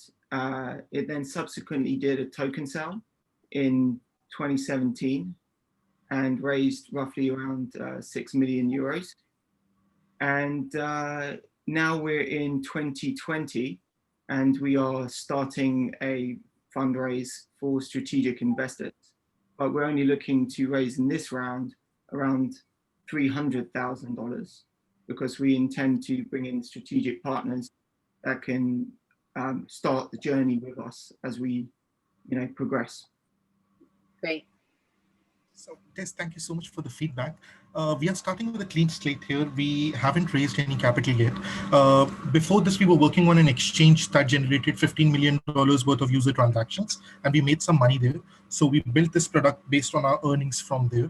It then subsequently did a token sale in 2017 and raised roughly around 6 million euros. And now we're in 2020, and we are starting a fundraise for strategic investors. But we're only looking to raise in this round around $300,000, because we intend to bring in strategic partners that can start the journey with us as we, progress. Great. So, Tess, thank you so much for the feedback. We are starting with a clean slate here. We haven't raised any capital yet. Before this, we were working on an exchange that generated $15 million worth of user transactions, and we made some money there. So we built this product based on our earnings from there.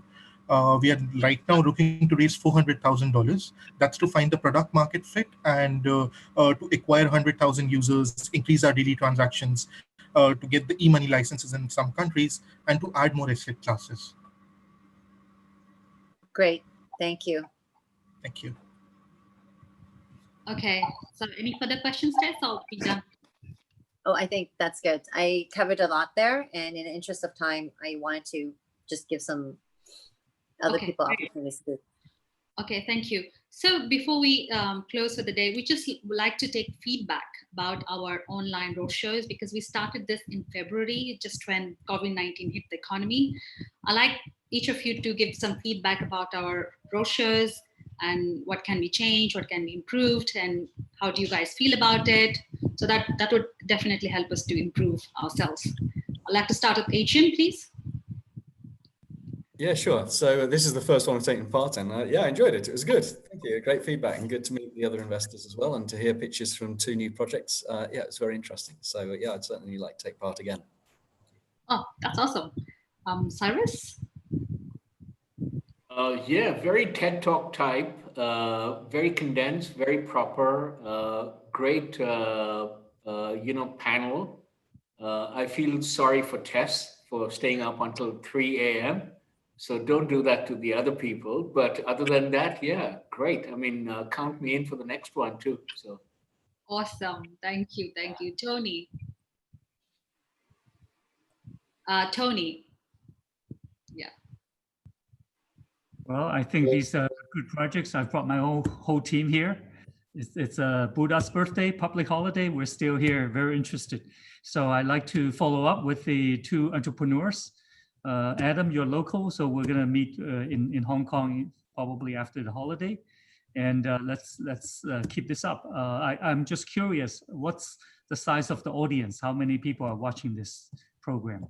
We are right now looking to raise $400,000. That's to find the product market fit and to acquire 100,000 users, increase our daily transactions, to get the e-money licenses in some countries, and to add more asset classes. Great. Thank you. Thank you. Okay. So any further questions, Tess, or be done? Oh, I think that's good. I covered a lot there, and in the interest of time, I wanted to just give some other people opportunities to. Okay, thank you. So before we close for the day, we just like to take feedback about our online roadshows, because we started this in February, just when COVID-19 hit the economy. I'd like each of you to give some feedback about our roadshows and what can be changed, what can be improved, and how do you guys feel about it? So that would definitely help us to improve ourselves. I'd like to start with Adrian, please. Yeah, sure. So this is the first one I've taken part in. Yeah, I enjoyed it. It was good. Thank you. Great feedback, and good to meet the other investors as well, and to hear pitches from 2 new projects. Yeah, it's very interesting. So yeah, I'd certainly like to take part again. Oh, that's awesome. Cyrus? Yeah, very TED Talk type, very condensed, very proper, great, panel. I feel sorry for Tess for staying up until 3 a.m. So don't do that to the other people. But other than that, yeah, great. I mean, count me in for the next one too. So Awesome. Thank you. Thank you. Tony? Tony? Yeah. Well, I think these are good projects. I've brought my whole team here. It's a Buddha's birthday, public holiday. We're still here, very interested. So I'd like to follow up with the 2 entrepreneurs. Adam, you're local, so we're gonna meet in Hong Kong probably after the holiday, and let's keep this up. I'm just curious, what's the size of the audience? How many people are watching this program?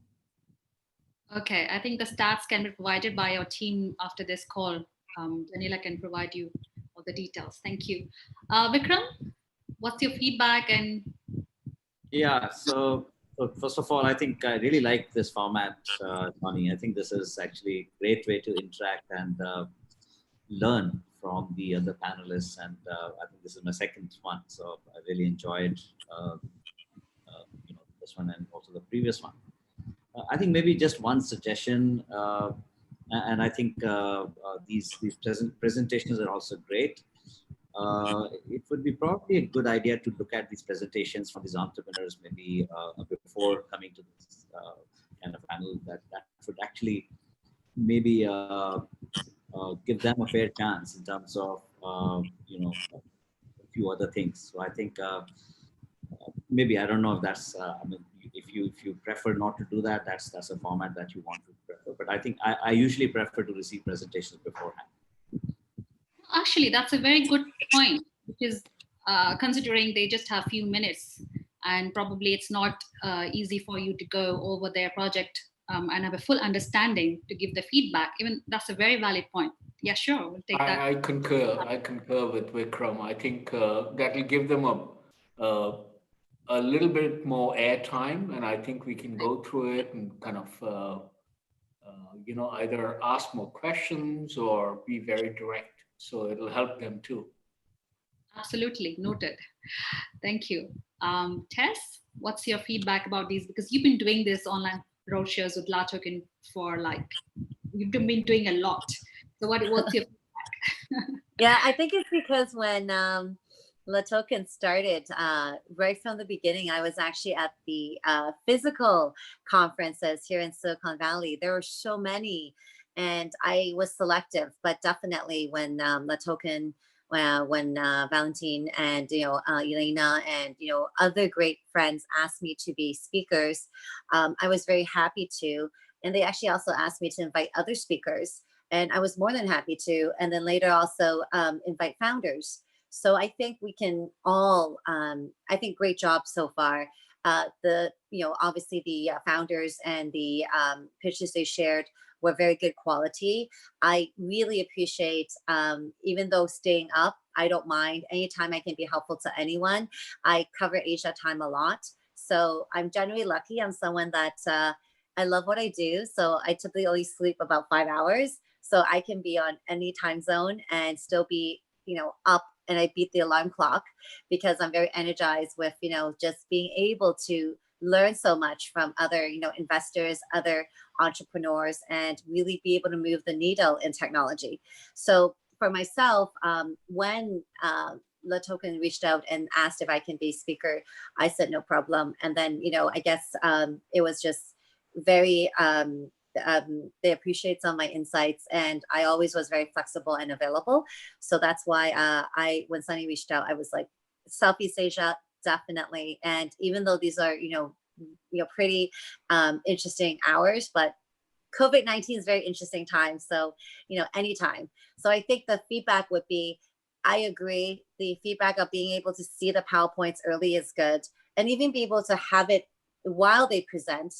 Okay, I think the stats can be provided by our team after this call. Daniela can provide you all the details. Thank you. Vikram, what's your feedback? And Yeah, so first of all, I think I really like this format, Tony. I think this is actually a great way to interact and learn from the other panelists. And I think this is my second one, so I really enjoyed this one and also the previous one. I think maybe just one suggestion, and I think these presentations are also great. It would be probably a good idea to look at these presentations from these entrepreneurs maybe before coming to this kind of panel that would actually maybe give them a fair chance in terms of a few other things. So I think maybe, I don't know if that's I mean, if you prefer not to do that, that's a format that you want to prefer. But I think I usually prefer to receive presentations beforehand. actually, that's a very good point, which is considering they just have a few minutes and probably it's not easy for you to go over their project and have a full understanding to give the feedback. Even that's a very valid point. Yeah, sure, we'll take that. I concur with Vikram. I think that will give them a little bit more airtime, and I think we can go through it and kind of either ask more questions or be very direct. So it'll help them too. Absolutely, noted. Thank you. Tess, what's your feedback about these? Because you've been doing this online roadshows with Latoken for you've been doing a lot. So what's your feedback? Yeah, I think it's because when Latoken started, right from the beginning, I was actually at the physical conferences here in Silicon Valley. There were so many, and I was selective, but definitely when Latoken, when Valentine and Elena and other great friends asked me to be speakers, I was very happy to. And they actually also asked me to invite other speakers, and I was more than happy to. And then later also invite founders. So I think we can all, I think great job so far. Obviously the founders and the pitches they shared were very good quality. I really appreciate, even though staying up, I don't mind. Anytime I can be helpful to anyone. I cover Asia time a lot. So I'm generally lucky. I'm someone that I love what I do. So I typically only sleep about 5 hours. So I can be on any time zone and still be, up, and I beat the alarm clock because I'm very energized with, just being able to learn so much from other, investors, other entrepreneurs, and really be able to move the needle in technology. So for myself, when Latoken reached out and asked if I can be speaker, I said no problem. And then, I guess it was just very, they appreciate some of my insights, and I always was very flexible and available. So that's why when Sunny reached out, I was like, Southeast Asia, definitely. And even though these are, pretty interesting hours, but COVID-19 is very interesting time. So, anytime. So I think the feedback would be, I agree. The feedback of being able to see the PowerPoints early is good. And even be able to have it while they present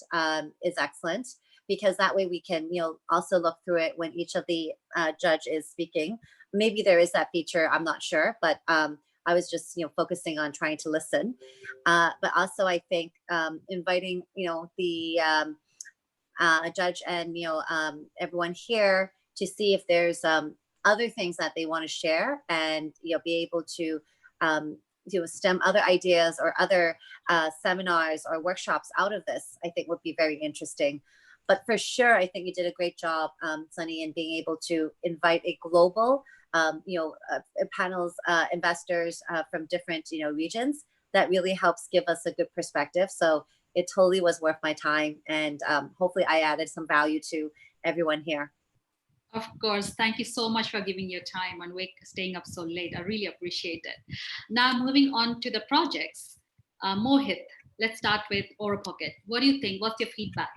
is excellent, because that way we can, also look through it when each of the judge is speaking. Maybe there is that feature, I'm not sure, but I was just, focusing on trying to listen. But also I think inviting, the judge and, everyone here to see if there's other things that they want to share, and, be able to stem other ideas or other seminars or workshops out of this, I think would be very interesting. But for sure, I think you did a great job, Sunny, in being able to invite a global, panels, investors from different, regions. That really helps give us a good perspective. So it totally was worth my time, and hopefully I added some value to everyone here. Of course. Thank you so much for giving your time and staying up so late. I really appreciate it. Now, moving on to the projects. Mohit, let's start with Oropocket. What do you think? What's your feedback?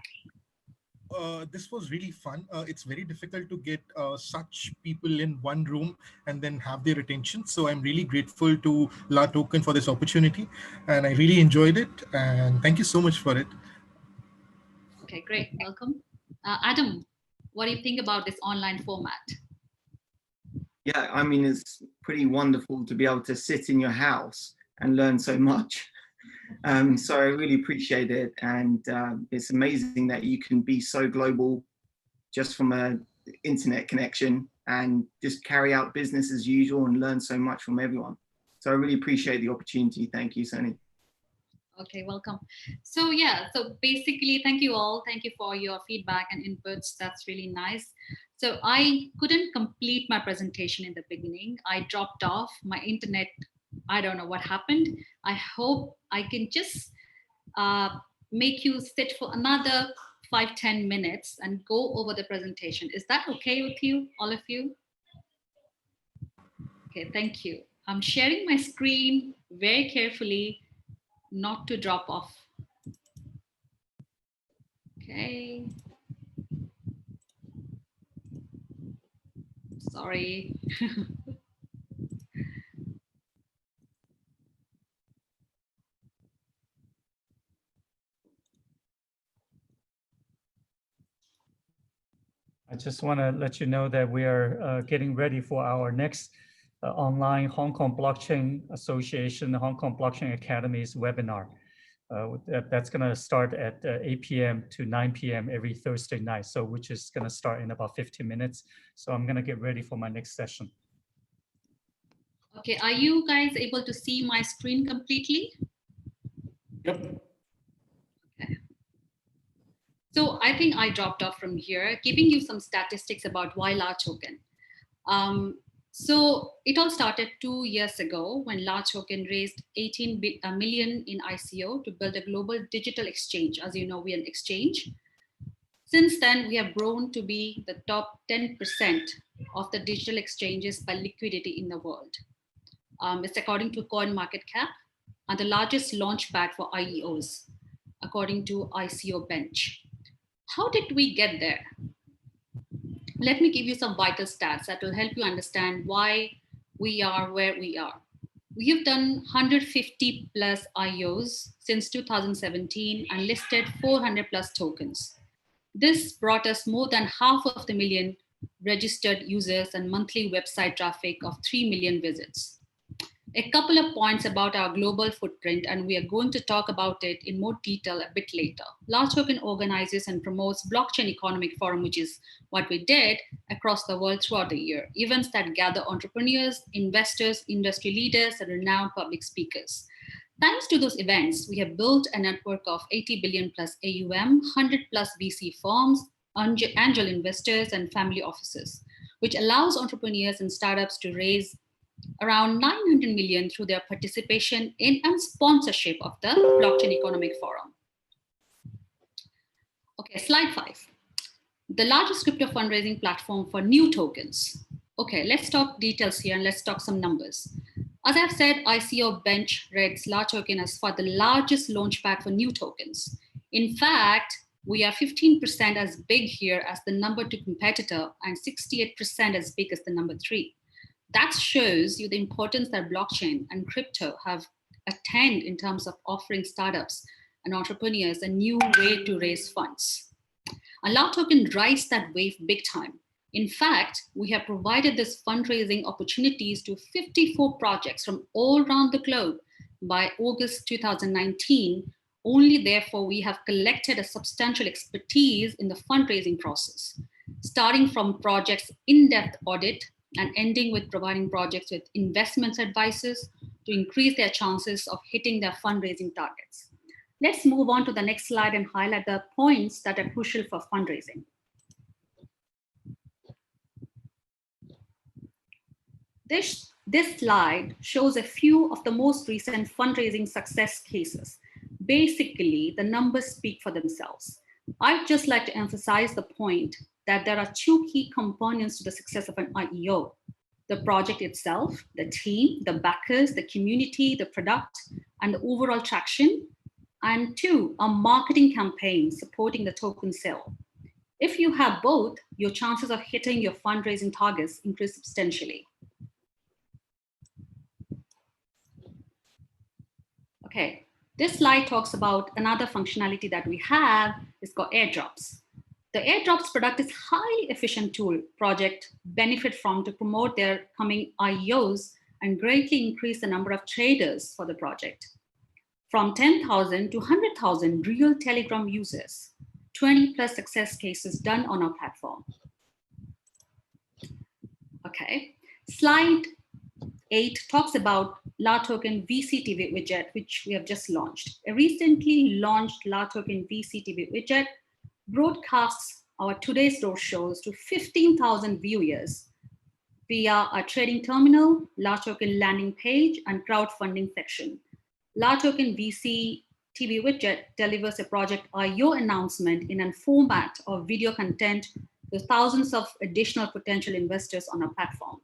this was really fun. It's very difficult to get such people in one room and then have their attention. So I'm really grateful to Latoken for this opportunity, and I really enjoyed it. And thank you so much for it. Okay, great. Welcome. Adam, what do you think about this online format? Yeah, I mean, it's pretty wonderful to be able to sit in your house and learn so much. So I really appreciate it. And it's amazing that you can be so global just from an internet connection and just carry out business as usual and learn so much from everyone. So I really appreciate the opportunity. Thank you, Sonny. Okay, welcome. So yeah, so basically, thank you all. Thank you for your feedback and inputs. That's really nice. So I couldn't complete my presentation in the beginning. I dropped off my internet. I don't know what happened. I hope I can just make you sit for another 5-10 minutes and go over the presentation. Is that okay with you, all of you? Okay, thank you. I'm sharing my screen very carefully, not to drop off. Okay. Sorry. I just want to let you know that we are getting ready for our next online Hong Kong Blockchain Association, Hong Kong Blockchain Academy's webinar. That's going to start at 8 p.m. to 9 p.m. every Thursday night. So which is going to start in about 15 minutes. So I'm going to get ready for my next session. Okay, are you guys able to see my screen completely? Yep. Okay. So I think I dropped off from here, giving you some statistics about why Latoken. So it all started 2 years ago when Latoken raised 18 million in ICO to build a global digital exchange. As you know, we are an exchange. Since then, we have grown to be the top 10% of the digital exchanges by liquidity in the world. It's according to CoinMarketCap, and the largest launchpad for IEOs, according to ICO Bench. How did we get there? Let me give you some vital stats that will help you understand why we are where we are. We have done 150 plus IOs since 2017 and listed 400 plus tokens. This brought us more than 500,000 registered users and monthly website traffic of 3 million visits. A couple of points about our global footprint, and we are going to talk about it in more detail a bit later. Latoken organizes and promotes Blockchain Economic Forum, which is what we did across the world throughout the year. Events that gather entrepreneurs, investors, industry leaders, and renowned public speakers. Thanks to those events, we have built a network of 80 billion plus AUM, 100 plus VC firms, angel investors, and family offices, which allows entrepreneurs and startups to raise around 900 million through their participation in and sponsorship of the Blockchain Economic Forum. Okay, slide 5. The largest crypto fundraising platform for new tokens. Okay, let's talk details here and let's talk some numbers. As I've said, ICO Bench rates Latoken as far the largest launchpad for new tokens. In fact, we are 15% as big here as the number 2 competitor and 68% as big as the number 3. That shows you the importance that blockchain and crypto have attained in terms of offering startups and entrepreneurs a new way to raise funds. And Latoken rides that wave big time. In fact, we have provided this fundraising opportunities to 54 projects from all around the globe by August 2019. Only therefore, we have collected a substantial expertise in the fundraising process, starting from projects' in-depth audit and ending with providing projects with investments advices to increase their chances of hitting their fundraising targets. Let's move on to the next slide and highlight the points that are crucial for fundraising. This slide shows a few of the most recent fundraising success cases. Basically, the numbers speak for themselves. I'd just like to emphasize the point that there are 2 key components to the success of an IEO: the project itself, the team, the backers, the community, the product, and the overall traction. And 2, a marketing campaign supporting the token sale. If you have both, your chances of hitting your fundraising targets increase substantially. Okay, this slide talks about another functionality that we have. It's called airdrops. The airdrops product is highly efficient tool project benefit from to promote their coming IOs and greatly increase the number of traders for the project. From 10,000 to 100,000 real Telegram users, 20 plus success cases done on our platform. Okay, slide 8 talks about Latoken VCTV widget, which we have just launched. A recently launched Latoken VCTV widget broadcasts our today's roadshows to 15,000 viewers via a trading terminal, Latoken landing page, and crowdfunding section. Latoken VC TV widget delivers a project IO announcement in a format of video content to thousands of additional potential investors on our platform.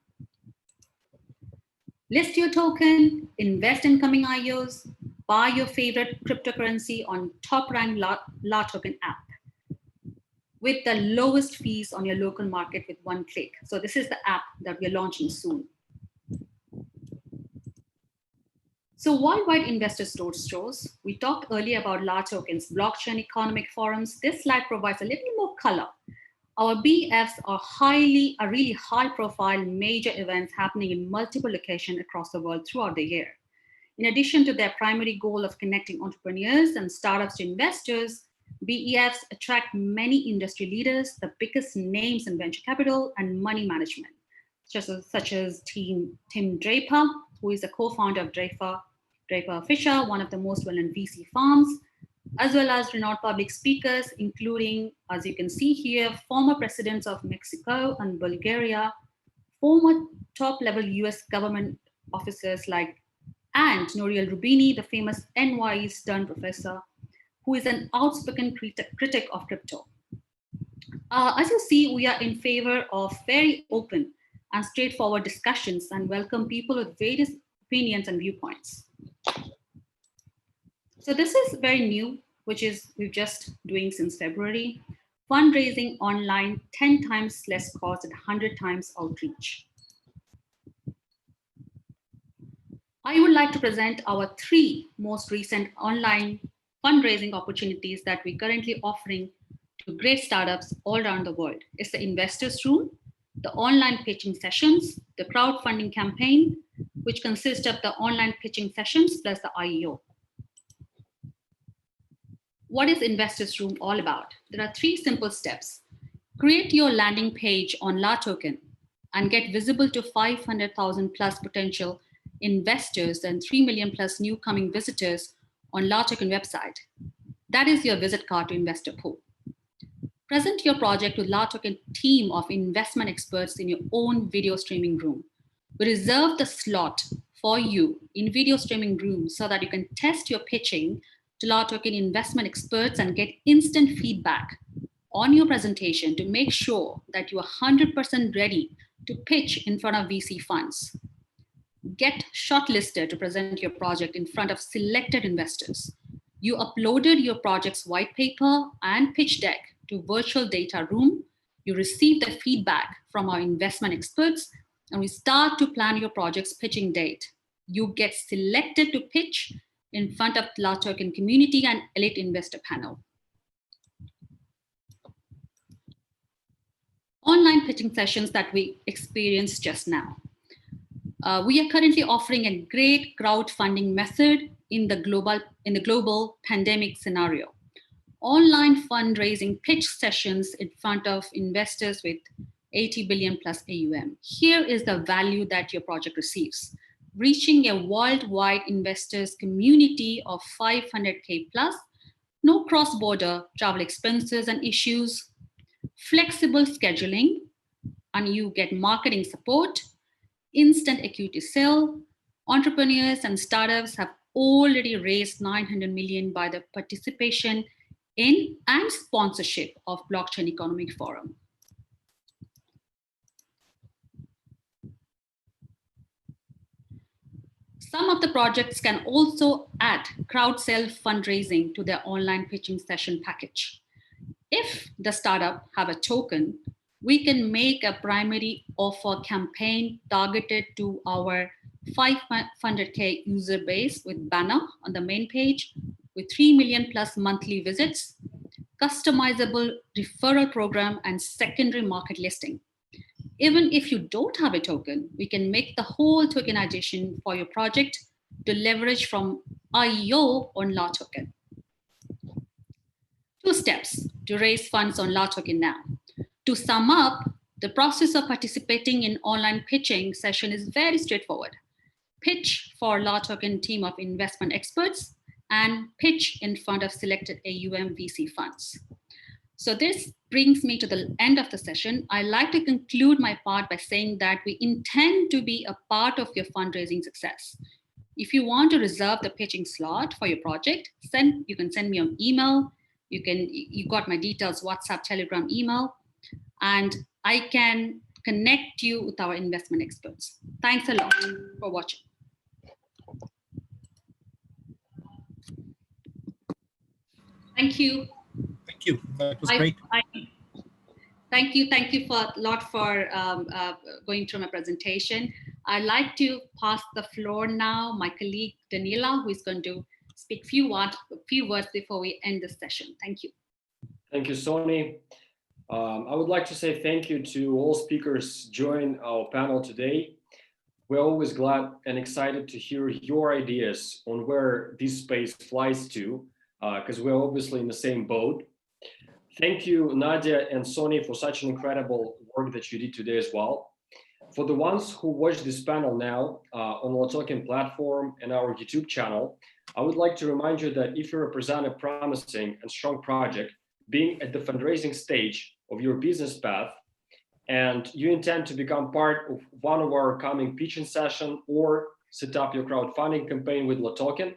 List your token, invest in coming IOs, buy your favorite cryptocurrency on top-ranked Latoken app with the lowest fees on your local market with one click. So this is the app that we're launching soon. So worldwide investor roadshows, we talked earlier about Latoken's blockchain economic forums. This slide provides a little more color. Our BFs are really high profile major events happening in multiple locations across the world throughout the year. In addition to their primary goal of connecting entrepreneurs and startups to investors, BEFs attract many industry leaders, the biggest names in venture capital and money management, such as Tim Draper, who is a co-founder of Draper Fisher, one of the most well-known VC firms, as well as renowned public speakers, including, as you can see here, former presidents of Mexico and Bulgaria, former top-level US government officers like and Nouriel Roubini, the famous NYU Stern professor, who is an outspoken critic of crypto. As you see, we are in favor of very open and straightforward discussions and welcome people with various opinions and viewpoints. So this is very new, which is we're just doing since February. Fundraising online, 10 times less cost and 100 times outreach. I would like to present our 3 most recent online fundraising opportunities that we're currently offering to great startups all around the world. It's the Investors Room, the online pitching sessions, the crowdfunding campaign, which consists of the online pitching sessions plus the IEO. What is Investors Room all about? There are 3 simple steps. Create your landing page on Latoken and get visible to 500,000 plus potential investors and 3 million plus new coming visitors on Latoken website. That is your visit card to investor pool. Present your project with Latoken team of investment experts in your own video streaming room. We reserve the slot for you in video streaming room so that you can test your pitching to Latoken investment experts and get instant feedback on your presentation to make sure that you are 100% ready to pitch in front of VC funds. Get shortlisted to present your project in front of selected investors. You uploaded your project's white paper and pitch deck to virtual data room. You receive the feedback from our investment experts, and we start to plan your project's pitching date. You get selected to pitch in front of Latoken community and elite investor panel. Online pitching sessions that we experienced just now. We are currently offering a great crowdfunding method in the global pandemic scenario. Online fundraising pitch sessions in front of investors with 80 billion plus AUM. Here is the value that your project receives. Reaching a worldwide investors community of 500K plus, no cross-border travel expenses and issues, flexible scheduling, and you get marketing support, instant equity sale. Entrepreneurs and startups have already raised 900 million by the participation in and sponsorship of Blockchain Economic Forum. Some of the projects can also add crowd sale fundraising to their online pitching session package. If the startup have a token, we can make a primary offer campaign targeted to our 500K user base with banner on the main page with 3 million plus monthly visits, customizable referral program, and secondary market listing. Even if you don't have a token, we can make the whole tokenization for your project to leverage from IEO on Latoken. 2 steps to raise funds on Latoken now. To sum up, the process of participating in online pitching session is very straightforward. Pitch for Latoken team of investment experts and pitch in front of selected AUM VC funds. So this brings me to the end of the session. I like to conclude my part by saying that we intend to be a part of your fundraising success. If you want to reserve the pitching slot for your project, you can send me an email. You got my details, WhatsApp, Telegram, email, and I can connect you with our investment experts. Thanks a lot for watching. Thank you. Thank you. That was great. Thank you for a lot for going through my presentation. I'd like to pass the floor now, my colleague Daniela, who is going to speak few words before we end this session. Thank you. Thank you, Sony. I would like to say thank you to all speakers joining our panel today. We're always glad and excited to hear your ideas on where this space flies to, because we're obviously in the same boat. Thank you, Nadia and Sony, for such an incredible work that you did today as well. For the ones who watch this panel now on the Latoken platform and our YouTube channel, I would like to remind you that if you represent a promising and strong project, being at the fundraising stage of your business path, and you intend to become part of one of our coming pitching session or set up your crowdfunding campaign with Latoken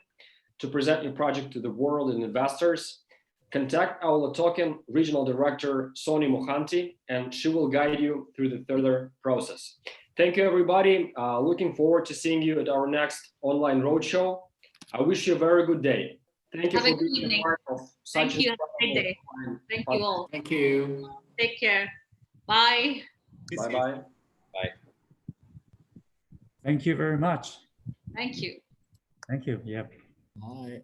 to present your project to the world and investors, contact our Latoken Regional Director, Sony Mohanty, and she will guide you through the further process. Thank you, everybody. Looking forward to seeing you at our next online roadshow. I wish you a very good day. Thank you for being a part of such a great day. Thank you all. Thank you. Take care. Bye. Bye-bye. Bye. Thank you very much. Thank you. Thank you. Yep. Bye.